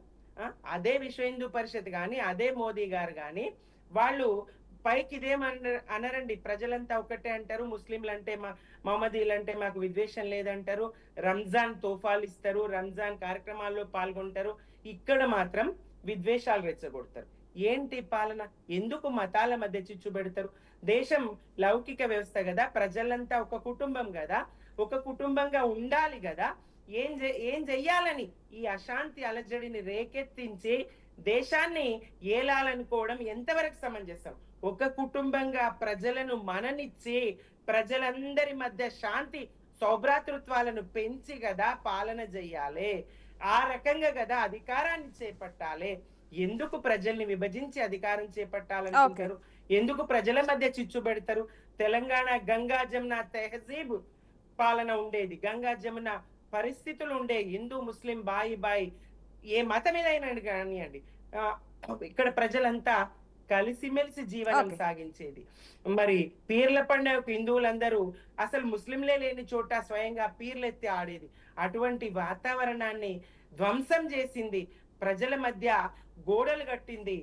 అదే విశ్వ హిందూ పరిషత్ గాని అదే మోదీ గారు గాని వాళ్ళు పైకి అనరండి. ప్రజలంతా ఒకటే అంటారు, ముస్లింలు అంటే మహమ్మదీలు అంటే మాకు విద్వేషం లేదంటారు, రంజాన్ తోఫాలు ఇస్తారు, రంజాన్ కార్యక్రమాల్లో పాల్గొంటారు. ఇక్కడ మాత్రం విద్వేషాలు రెచ్చగొడతారు. ఏంటి పాలన? ఎందుకు మతాల మధ్య చిచ్చు పెడతారు? దేశం లౌకిక వ్యవస్థ కదా, ప్రజలంతా ఒక కుటుంబం కదా, ఒక కుటుంబంగా ఉండాలి కదా. ఏం చెయ్యాలని ఈ అశాంతి అలజడిని రేకెత్తించి దేశాన్ని ఏలాలనుకోవడం ఎంతవరకు సమంజసం? ఒక కుటుంబంగా ప్రజలను మననిచ్చి ప్రజలందరి మధ్య శాంతి సౌభ్రాతృత్వాలను పెంచి కదా పాలన చెయ్యాలి. ఆ రకంగా కదా అధికారాన్ని చేపట్టాలి. ఎందుకు ప్రజల్ని విభజించి అధికారం చేపట్టాలనుకుంటారు? ఎందుకు ప్రజల మధ్య చిచ్చు పెడతారు? తెలంగాణ గంగా జమున తెహజీబ్ పాలన ఉండేది, గంగా జమున పరిస్థితులు ఉండే, హిందూ ముస్లిం బాయి ఏ మతం ఏదైనా కానివ్వండి, ఇక్కడ ప్రజలంతా కలిసిమెలిసి జీవనం సాగించేది. మరి పీర్ల పండుగకు హిందువులందరూ అసలు ముస్లింలే లేని చోట స్వయంగా పీర్లు ఎత్తి ఆడేది. అటువంటి వాతావరణాన్ని ధ్వంసం చేసింది, ప్రజల మధ్య గోడలు కట్టింది.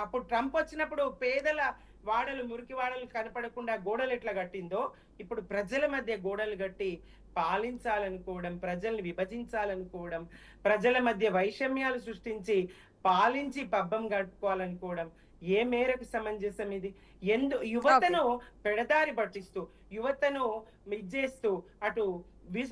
అప్పుడు ట్రంప్ వచ్చినప్పుడు పేదల వాడలు, మురికి వాడలు కనపడకుండా గోడలు ఎట్లా కట్టిందో ఇప్పుడు ప్రజల మధ్య గోడలు కట్టి పాలించాలనుకోవడం, ప్రజల్ని విభజించాలనుకోవడం, ప్రజల మధ్య వైషమ్యాలు సృష్టించి పాలించి పబ్బం గడుపుకోవాలనుకోవడం ఏ మేరకు సమంజసం ఇది? యువతను పెడదారి పట్టిస్తూ, యువతను మిజ్జేస్తూ, అటు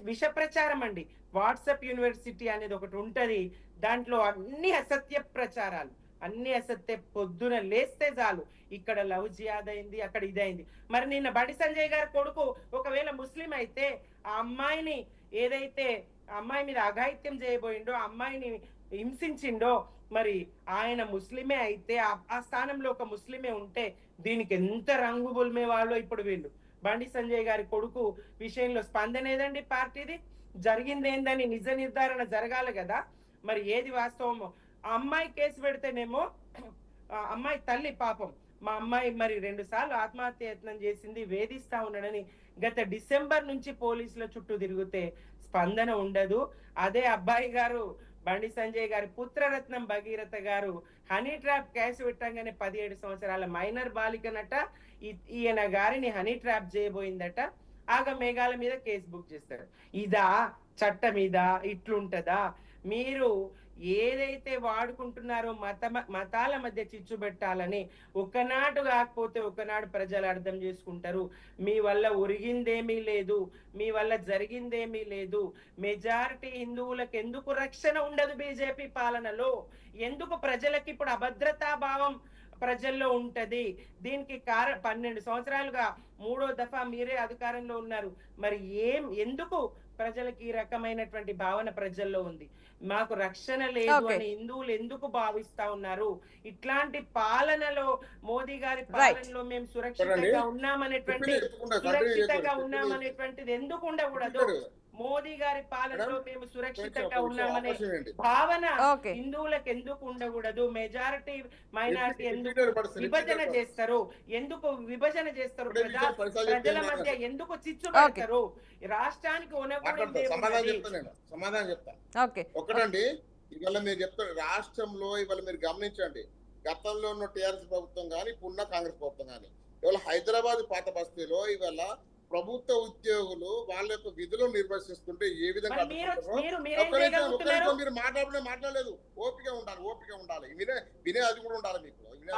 విష ప్రచారం అండి. వాట్సాప్ యూనివర్సిటీ అనేది ఒకటి ఉంటది, దాంట్లో అన్ని అసత్య ప్రచారాలు, అన్ని అసత్య. పొద్దున లేస్తే చాలు ఇక్కడ లవ్ జియాద్ అయింది, అక్కడ ఇదైంది. మరి నిన్న బండి సంజయ్ గారి కొడుకు ఒకవేళ ముస్లిం అయితే ఆ అమ్మాయిని ఏదైతే అమ్మాయి మీద అఘాయిత్యం చేయబోయిండో, అమ్మాయిని హింసించిండో, మరి ఆయన ముస్లిమే అయితే ఆ స్థానంలో ఒక ముస్లిమే ఉంటే దీనికి ఎంత రంగు బుల్మే వాళ్ళు ఇప్పుడు వీళ్ళు. బండి సంజయ్ గారి కొడుకు విషయంలో స్పందన ఏదండి పార్టీది? జరిగింది ఏందని నిజ నిర్ధారణ జరగాలి కదా. మరి ఏది వాస్తవమో ఆ అమ్మాయి కేసు పెడితేనేమో అమ్మాయి తల్లి పాపం, మా అమ్మాయి మరి 2 సార్లు ఆత్మహత్య యత్నం చేసింది, వేధిస్తా ఉన్నాడని గత డిసెంబర్ నుంచి పోలీసుల చుట్టూ తిరిగితే స్పందన ఉండదు. అదే అబ్బాయి గారు బండి సంజయ్ గారి పుత్రరత్నం భగీరథ గారు హనీ ట్రాప్ కేసు పెట్టంగానే 17 సంవత్సరాల మైనర్ బాలికనట ఈయన గారిని హనీ ట్రాప్ చేయబోయిందట. ఆగ మేఘాల మీద కేసు బుక్ చేస్తారు. ఇదా చట్టం? మీద ఇట్లుంటదా? మీరు ఏదైతే వాడుకుంటున్నారో మతాల మధ్య చిచ్చు పెట్టాలని, ఒకనాడు కాకపోతే ఒకనాడు ప్రజలు అర్థం చేసుకుంటారు. మీ వల్ల ఒరిగిందేమీ లేదు, మీ వల్ల జరిగిందేమీ లేదు. మెజారిటీ హిందువులకు ఎందుకు రక్షణ ఉండదు బీజేపీ పాలనలో? ఎందుకు ప్రజలకు ఇప్పుడు అభద్రతా భావం ప్రజల్లో ఉంటది? దీనికి 12 సంవత్సరాలుగా 3వ దఫా మీరే అధికారంలో ఉన్నారు. మరి ఎందుకు ప్రజలకి ఈ రకమైనటువంటి భావన ప్రజల్లో ఉంది? మాకు రక్షణ లేదు అని హిందువులు ఎందుకు భావిస్తా ఉన్నారు? ఇట్లాంటి పాలనలో, మోదీ గారి పాలనలో మేము సురక్షితంగా ఉన్నామనేటువంటిది ఎందుకు ఉండకూడదు? మోదీ గారి పాలనలో మేము సురక్షితంగా ఉన్నామనే భావన హిందువులకు ఎందుకు ఉండకూడదు? మెజారిటీ మైనారిటీ ఎందుకు విభజన చేస్తారు? ప్రజల మధ్య ఎందుకు చిచ్చు పెడతారు? రాష్ట్రానికి సమాధానం చెప్తా. ఒకటండి, ఇవాళ మీరు చెప్తారు రాష్ట్రంలో, ఇవాళ మీరు గమనించండి, గతంలో ఉన్న టీఆర్ఎస్ ప్రభుత్వం కానీ ఇప్పుడున్న కాంగ్రెస్ ప్రభుత్వం కానీ, ఇవాళ హైదరాబాద్ పాత బస్తీలో ఇవాళ ప్రభుత్వ ఉద్యోగులు వాళ్ళ యొక్క విధులను నిర్వర్తిస్తుంటే ఏ విధంగా మీరు మాట్లాడలేదు. ఓపిక ఉండాలి. వినే అది కూడా ఉండాలి మీకు. మీరు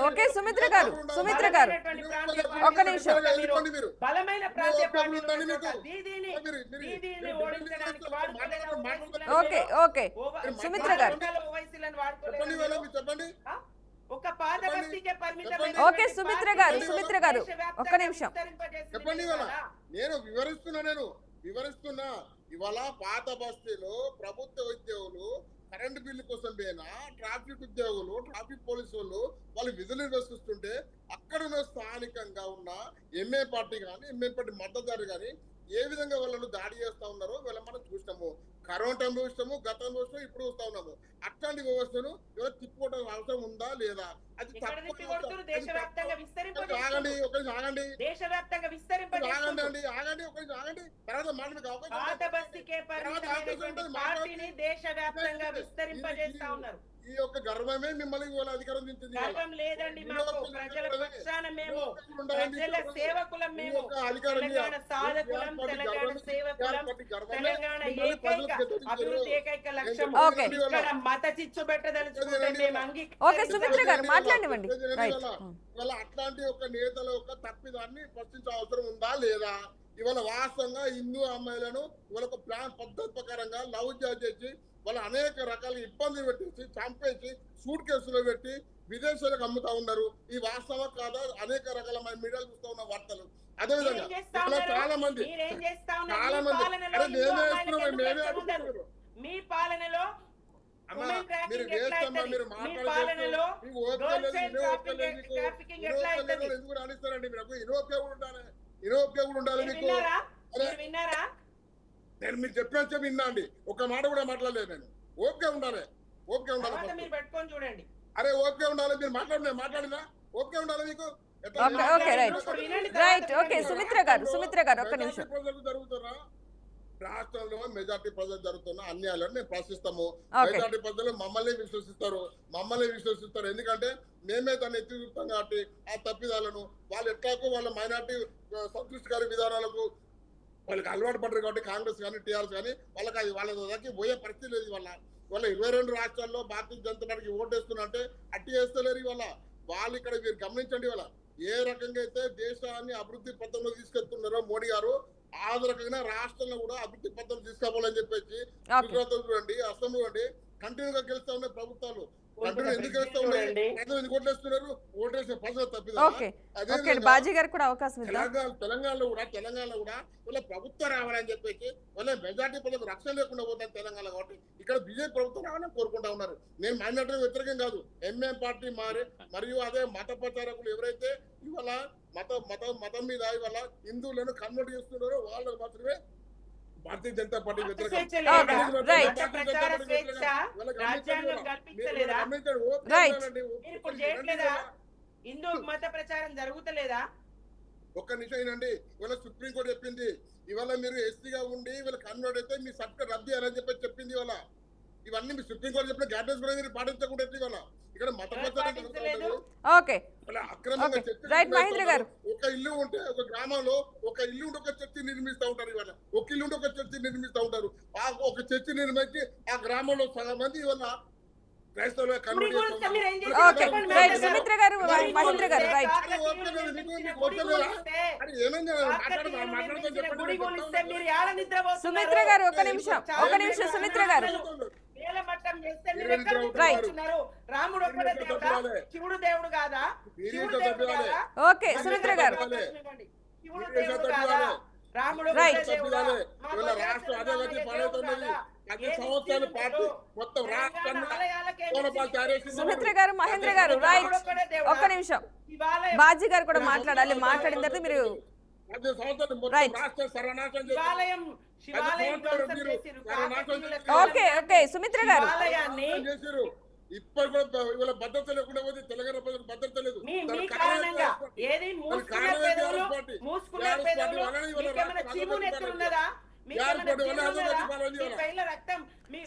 ఓకే సుమిత్ర గారు ఒక్క నిమిషం. ఓకే సుమిత్ర గారు ఓకే సుమిత్ర గారు ఒక్క నిమిషం చెప్పండి. నేను వివరిస్తున్నా. ఇవాళ పాత బస్తీలో ప్రభుత్వ ఉద్యోగులు కరెంట్ బిల్లు కోసం పోయినా ట్రాఫిక్ ఉద్యోగులు, ట్రాఫిక్ పోలీసు వాళ్ళు విధులు నిర్వహిస్తుంటే అక్కడ ఉన్న స్థానికంగా ఉన్న ఎంఏ పార్టీ కానీ, ఎంఏ పార్టీ మద్దతుదారు కానీ ఏ విధంగా వాళ్ళను దాడి చేస్తా ఉన్నారో వీళ్ళ మనం చూసినాము. కరోనా టైంలో చూసినాము, గతంలో చూసినాము, ఇప్పుడు చూస్తా ఉన్నాము. అట్లాంటి వ్యవస్థను ఎవరు తిప్పుకోవడం అవసరం ఉందా లేదా? అది దేశవ్యాప్తంగా ఆగండి, ఒకరికి ఆగండి, దేశవ్యాప్తంగా ఆగండి అండి, ఆగండి, ఒకరికి ఆగండి. తర్వాత పార్టీని దేశవ్యాప్తంగా విస్తరింపజేస్తా ఉన్నారు. ఈ యొక్క గర్వమే మిమ్మల్ని ఇవాళ అధికారం దించింది. గర్వం లేదండి మాకు. ప్రజల పక్షాన మేము, ప్రజల సేవకులం మేము, తెలంగాణ సాధకులం, తెలంగాణ సేవకులం, తెలంగాణ అభివృద్ధి ఏకైక లక్ష్యం. ఇక్కడ మత చిచ్చు పెట్టదలుచుకుంటే మేము ఓకే సుమిత్ర గారు మాట్లాడివ్వండి. ఇవాళ అట్లాంటి ఒక నేతల యొక్క తప్పిదాన్ని ప్రశ్నించే అవసరం ఉందా లేదా? ఇవాళ వాస్తవంగా హిందూ అమ్మాయిలను ఇవాళ ఒక ప్లాన్ పద్ధతి ప్రకారంగా లవ్ చేసి వాళ్ళు అనేక రకాల ఇబ్బందులు పెట్టేసి చంపేసి సూట్ కేసులో పెట్టి విదేశాలకు అమ్ముతా ఉన్నారు. ఈ వాస్తవం కాదా? అనేక రకాల మీడియాలు చూస్తా ఉన్న వార్తలు. అదేవిధంగా చాలా మంది మీ పాలనలో మీరు వేస్తామా, మీరు మాట్లాడలేదు, ఎందుకు రాణిస్తారండి? మీరు ఇనోపే కూడా ఉండాలి, ఇనోపే కూడా ఉండాలి మీకు. విన్నారా? నేను మీరు చెప్పిన విన్నా అండి, ఒక మాట కూడా మాట్లాడలేదు నేను. ఓకే ఉండాలి, ఓకే ఉండాలి, మీరు పెట్టుకొని చూడండి. అరే ఓకే ఉండాలి, మీరు మాట్లాడినా ఓకే ఉండాలి మీకు. సుమిత్ర గారు ఒక్క నిమిషం. జరుగుతున్నా రాష్ట్రంలో మెజార్టీ ప్రజలు జరుగుతున్న అన్యాయాలను మేము ప్రశ్నిస్తాము. మెజార్టీ ప్రజలు మమ్మల్ని విశ్వసిస్తారు. ఎందుకంటే మేమే దాన్ని ఎత్తి చూపుతాం కాబట్టి ఆ తప్పిదాలను వాళ్ళు ఎట్లాగో వాళ్ళ మైనార్టీ సంతృష్టికారి విధానాలకు వాళ్ళకి అలవాటు పడ్డారు కాబట్టి కాంగ్రెస్ కానీ టీఆర్ఎస్ కానీ వాళ్ళ దగ్గరికి పోయే పరిస్థితి లేదు. వాళ్ళ 22 రాష్ట్రాల్లో భారతీయ జనతా పార్టీకి ఓటేస్తున్నంటే అట్టి చేస్తలేరు. వాళ్ళు ఇక్కడ మీరు గమనించండి, ఏ రకంగా అయితే దేశాన్ని అభివృద్ధి పథంలో తీసుకెళ్తున్నారో మోడీ గారు ఆ రకంగా రాష్ట్రంలో కూడా అభివృద్ధి పథంలో తీసుకోవాలని చెప్పేసి గుజరాత్ చూడండి, అస్సాం చూడండి, కంటిన్యూగా గెలుస్తా ఉన్నాయి ప్రభుత్వాలు. ఎందుకు గెలుస్తా ఉన్నాయి? ఎందుకు ఓట్లేస్తున్నారు? ఓటేసిన ప్రజలు తప్పిదా? బాజీ గారు కూడా అవకాశం తెలంగాణలో కూడా వాళ్ళ ప్రభుత్వం రావాలని చెప్పేసి వాళ్ళ మెజార్టీ ప్రజలకు రక్షణ లేకుండా పోతారు తెలంగాణ. కాబట్టి ఇక్కడ బీజేపీ ప్రభుత్వం రావాలని కోరుకుంటా ఉన్నారు. నేను మైనార్టీ వ్యతిరేకం కాదు. ఎంఎం పార్టీ మరియు అదే మత ప్రచారకులు ఎవరైతే ఇవాళ మతం మీద ఇవాళ హిందువులను కన్వర్ట్ చేస్తున్నారో వాళ్ళకు మాత్రమే భారతీయ జనతా పార్టీ హిందూ మత ప్రచారం జరుగుతలేదా? ఒక్క నిమిషం ఏంటండి, ఇవాళ సుప్రీంకోర్టు చెప్పింది ఇవాళ మీరు ఎస్సీగా ఉండి వీళ్ళ కన్వర్ట్ అయితే మీ సర్టిఫికేట్ రద్దు చేయాలని చెప్పి చెప్పింది. ఇవన్నీ మీ సుప్రీంకోర్టు చెప్పిన గైడ్లైన్స్ కూడా మీరు పాటించకుండా ఇవాళ ఇక్కడ మత ప్రచారం అక్రమంగా ఒక ఇల్లు ఉంటే ఒక గ్రామంలో ఒక ఇల్లు ఉంటే ఒక చర్చి నిర్మిస్తూ ఉంటారు. ఇవాళ ఒక ఇల్లు ఉంటే ఒక చర్చి నిర్మిస్తూ ఉంటారు. ఒక చర్చి నిర్మించి ఆ గ్రామంలో సగం మంది ఇవాళ క్రైస్తవులు సుమిత్ర గారు ఒక నిమిషం సుమిత్ర గారు రాముడు ఒక్కడే దేవుడా? శివుడు దేవుడు కాదా? ఓకే సుమిత్ర గారు శివుడు దేవుడు కాదా? రాముడు దేవుడా? సుమిత్ర గారు మహేంద్ర గారు రైట్ ఒక్క నిమిషం. బాజీ గారు కూడా మాట్లాడాలి. మాట్లాడిన తర్వాత మీరు ఓకే సుమిత్ర గారు ఇప్పటి కూడా ఇవాళ భద్రత లేకుండా పోతే తెలంగాణ ప్రజలకు భద్రత లేదు.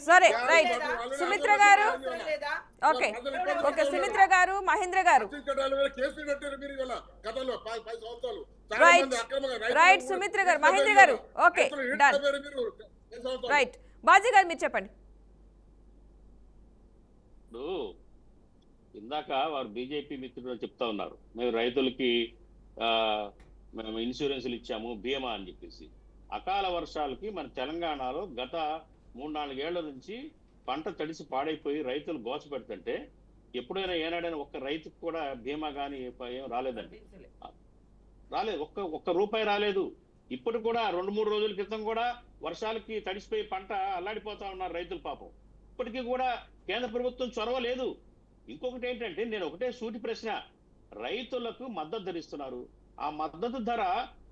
సరే రైట్ సుమిత్ర గారు ఓకే సుమిత్ర గారు మహేంద్ర గారు రైట్ సుమిత్ర గారు మహేంద్ర గారు ఓకే డన్ రైట్. బాజీ గారు మీరు చెప్పండి. ఇప్పుడు ఇందాక వారు బీజేపీ మిత్రులు చెప్తా ఉన్నారు, మేము రైతులకి మేము ఇన్సూరెన్స్లు ఇచ్చాము బీమా అని చెప్పేసి. అకాల వర్షాలకి మన తెలంగాణలో గత 3-4 ఏళ్ల నుంచి పంట తడిసి పాడైపోయి రైతులు గోచ పెడుతుంటే ఎప్పుడైనా ఏనాడైనా ఒక్క రైతుకు కూడా బీమా కానీ ఏం రాలేదండి. రాలేదు, ఒక్క రూపాయి రాలేదు. ఇప్పుడు కూడా 2-3 రోజుల క్రితం కూడా వర్షాలకి తడిసిపోయి పంట అల్లాడిపోతా ఉన్నారు రైతులు పాపం. ఇప్పటికీ కూడా కేంద్ర ప్రభుత్వం చొరవ లేదు. ఇంకొకటి ఏంటంటే, నేను ఒకటే సూటి ప్రశ్న, రైతులకు మద్దతు ధర ఇస్తున్నారు. ఆ మద్దతు ధర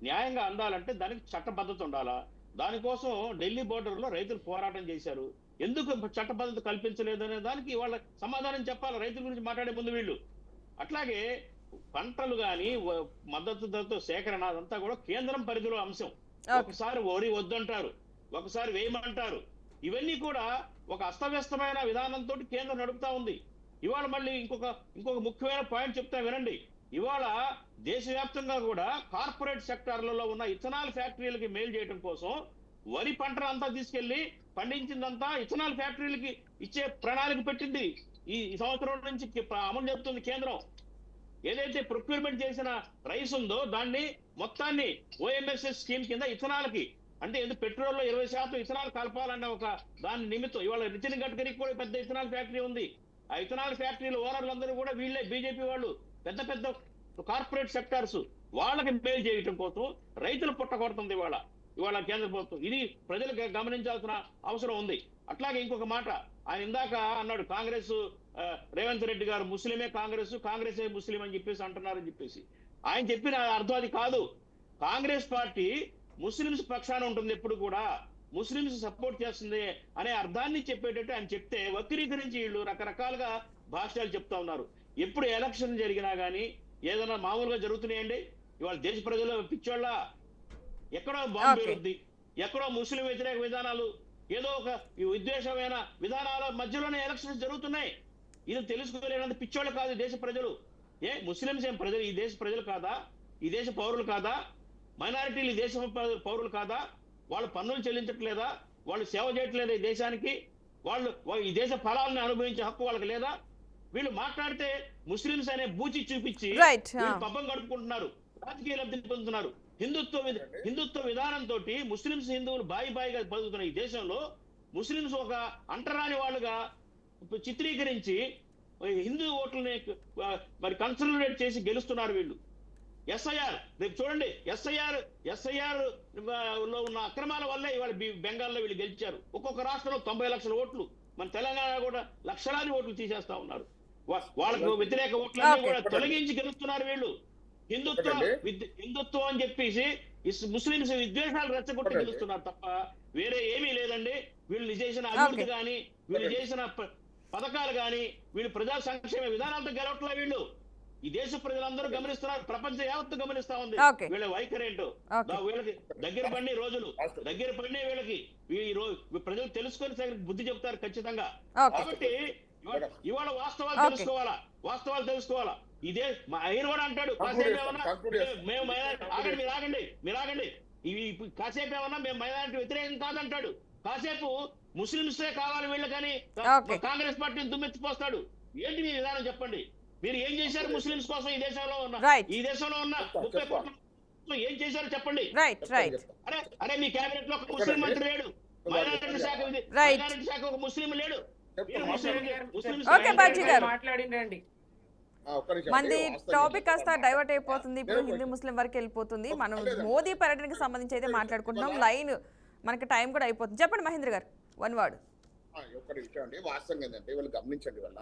న్యాయంగా అందాలంటే దానికి చట్టబద్ధత ఉండాలా? దానికోసం ఢిల్లీ బోర్డర్ లో రైతులు పోరాటం చేశారు. ఎందుకు చట్టబద్ధత కల్పించలేదు అనే దానికి వాళ్ళ సమాధానం చెప్పాలి రైతుల గురించి మాట్లాడే ముందు వీళ్ళు. అట్లాగే పంటలు కానీ మద్దతు ధరతో సేకరణ అదంతా కూడా కేంద్రం పరిధిలో అంశం. ఒకసారి వరి వద్దంటారు, ఒకసారి వేయమంటారు. ఇవన్నీ కూడా ఒక అస్తవ్యస్తమైన విధానంతో కేంద్రం నడుపుతా ఉంది. ఇవాళ మళ్ళీ ఇంకొక ముఖ్యమైన పాయింట్ చెప్తా వినండి. ఇవాళ దేశవ్యాప్తంగా కూడా కార్పొరేట్ సెక్టార్లలో ఉన్న ఇథనాల్ ఫ్యాక్టరీలకి మేలు చేయడం కోసం వరి పంటనంతా తీసుకెళ్లి పండించిందంతా ఇథనాల్ ఫ్యాక్టరీలకి ఇచ్చే ప్రణాళిక పెట్టింది. ఈ సంవత్సరం నుంచి అమలు చెప్తుంది కేంద్రం. ఏదైతే ప్రొక్యూర్మెంట్ చేసిన రైస్ ఉందో దాన్ని మొత్తాన్ని ఓఎంఎస్ఎస్ స్కీమ్ కింద ఇథనాల్కి, అంటే ఎందుకు పెట్రోల్లో 20% ఇథనాల్ కలపాలన్న ఒక దాని నిమిత్తం ఇవాళ నితిన్ గడ్కరీకి కూడా పెద్ద ఇథనాల్ ఫ్యాక్టరీ ఉంది. ఆ ఇథనాల్ ఫ్యాక్టరీల ఓనర్లందరూ కూడా వీళ్ళే బీజేపీ వాళ్ళు, పెద్ద పెద్ద కార్పొరేట్ సెక్టార్స్. వాళ్ళకి మేలు చేయటం కోసం రైతులు పుట్టకొడుతుంది ఇవాళ కేంద్ర ప్రభుత్వం. ఇది ప్రజలు గమనించాల్సిన అవసరం ఉంది. అట్లాగే ఇంకొక మాట, ఆయన ఇందాక అన్నాడు, కాంగ్రెస్ రేవంత్ రెడ్డి గారు ముస్లిమే కాంగ్రెసే ముస్లిం అని చెప్పేసి అంటున్నారని చెప్పేసి. ఆయన చెప్పిన అర్థం అది కాదు. కాంగ్రెస్ పార్టీ ముస్లింస్ పక్షాన ఉంటుంది, ఎప్పుడు కూడా ముస్లింస్ సపోర్ట్ చేస్తుంది అనే అర్థాన్ని చెప్పేటట్టు ఆయన చెప్తే వక్రీకరించి వీళ్ళు రకరకాలుగా భాష్యాలు చెప్తా ఉన్నారు. ఎప్పుడు ఎలక్షన్ జరిగినా కానీ ఏదైనా మామూలుగా జరుగుతున్నాయండి. ఇవాళ దేశ ప్రజలు పిచ్చోళ్ళ, ఎక్కడో బాంబు పేరుద్ది, ఎక్కడో ముస్లిం వ్యతిరేక విధానాలు, ఏదో ఒక విద్వేషమైన విధానాల మధ్యలోనే ఎలక్షన్స్ జరుగుతున్నాయి. ఇది తెలుసుకోలేనంత పిచ్చోళ్ళు కాదు దేశ ప్రజలు. ముస్లింస్ ఏం ప్రజలు ఈ దేశ ప్రజలు కాదా? ఈ దేశ పౌరులు కాదా? మైనారిటీలు ఈ దేశ పౌరులు కాదా? వాళ్ళు పన్నులు చెల్లించట్లేదా? వాళ్ళు సేవ చేయట్లేదా ఈ దేశానికి? వాళ్ళు ఈ దేశ ఫలాలను అనుభవించే హక్కు వాళ్ళకి లేదా? వీళ్ళు మాట్లాడితే ముస్లింస్ అనే బూచి చూపించి పబ్బం గడుపుకుంటున్నారు, రాజకీయ లబ్ధిని పొందుతున్నారు. హిందుత్వ విధానంతో ముస్లింస్ హిందువులు బాయిగా బతుకుతున్న ఈ దేశంలో ముస్లింస్ ఒక అంటరాని వాళ్ళుగా చిత్రీకరించి హిందూ ఓట్లని మరి కన్సల్టేట్ చేసి గెలుస్తున్నారు వీళ్ళు. ఎస్ఐఆర్ రేపు చూడండి, ఎస్ఐఆర్ లో ఉన్న అక్రమాల వల్లే ఇవాళ బెంగాల్లో వీళ్ళు గెలిచారు. ఒక్కొక్క రాష్ట్రంలో 90 లక్షల ఓట్లు, మన తెలంగాణ కూడా లక్షలాది ఓట్లు తీసేస్తా ఉన్నారు. వాళ్ళకు వ్యతిరేక ఓట్లన్నీ కూడా తొలగించి గెలుస్తున్నారు వీళ్ళు. హిందుత్వం అని చెప్పేసి ముస్లింస్ విద్వేషాలు రెచ్చగొట్టి గెలుస్తున్నారు తప్ప వేరే ఏమీ లేదండి. వీళ్ళు చేసిన అభివృద్ధి కానీ, వీళ్ళు చేసిన పథకాలు కానీ, వీళ్ళు ప్రజా సంక్షేమ విధానాలతో గెలవట్లే వీళ్ళు. ఈ దేశ ప్రజలందరూ గమనిస్తున్నారు, ప్రపంచం యావత్తు గమనిస్తా ఉంది వీళ్ళ వైఖరి ఏంటో. వీళ్ళకి దగ్గర పడిన రోజులు, దగ్గర పడిన వీళ్ళకి ప్రజలు తెలుసుకొని బుద్ధి చెప్తారు ఖచ్చితంగా. కాబట్టి ఇవాళ వాస్తవాలు తెలుసుకోవాలా. ఇదే ఆయన కూడా అంటాడు, కాసేపు ఏమన్నా మేము మీరు ఆగండి ఇవి కాసేపు ఏమన్నా మేము మైనారిటీ వ్యతిరేకం కాదంటాడు. కాసేపు ముస్లింసే కావాలి వీళ్ళకని కాంగ్రెస్ పార్టీని దుమ్మెత్తిపోస్తాడు. ఏంటి మీ విధానం చెప్పండి? మీరు ఏం చేశారు ముస్లింస్ కోసం ఈ దేశంలో ఉన్న 30 కోట్ల ఏం చేశారో చెప్పండి. అరే మీ కేబినెట్ లో ఒక ముస్లిం మంత్రి లేడు, మైనారిటీ శాఖ ఒక ముస్లిం లేడు. మాట్లాడిండండి. మంది టాపిక్ కాస్త డైవర్ట్ అయిపోతుంది, ఇప్పుడు హిందూ ముస్లిం వరకు వెళ్ళిపోతుంది. మనం మోదీ పర్యటనకి సంబంధించి అయితే మాట్లాడుకుంటున్నాం. లైన్ మనకి టైం కూడా అయిపోతుంది. చెప్పండి మహేంద్ర గారు, వన్ వర్డ్. ఒక్కటి విషయం అండి, వాస్తవంగా ఏంటంటే వీళ్ళు గమనించండి, వల్ల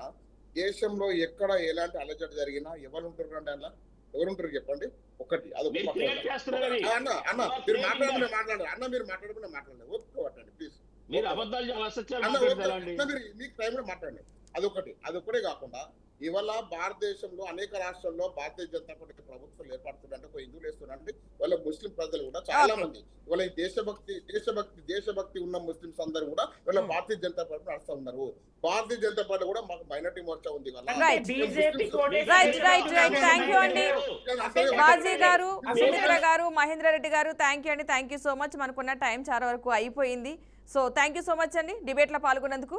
దేశంలో ఎక్కడ ఎలాంటి అలజడి జరిగినా ఎవరు ఉంటారు అలా? ఎవరుంటారు చెప్పండి? ఒకటి అది మీరు మాట్లాడమని ఒప్పుకోవటండి ప్లీజ్. మీకు టైంలో మాట్లాడండి. అదొకటే కాకుండా ఇవాళ భారతదేశంలో అనేక రాష్ట్రాల్లో భారతీయ జనతా పార్టీ ప్రభుత్వం ఏర్పడుతుందంటే ఒక హిందువులు వేస్తున్నారంటే వాళ్ళ ముస్లిం ప్రజలు కూడా చాలా మంది ఇవాళ దేశభక్తి ఉన్న ముస్లింస్ అందరూ కూడా వాళ్ళ భారతీయ జనతా పార్టీ నడుస్తూ ఉన్నారు. భారతీయ జనతా పార్టీ కూడా మాకు మైనారిటీ మోర్చా ఉంది. బాజీ గారు, సుమిత్ర గారు, మహేంద్ర రెడ్డి గారు, థ్యాంక్ యూ సో మచ్. మనకున్న టైం చాలా వరకు అయిపోయింది. So thank you so much అండి డిబేట్లో పాల్గొన్నందుకు.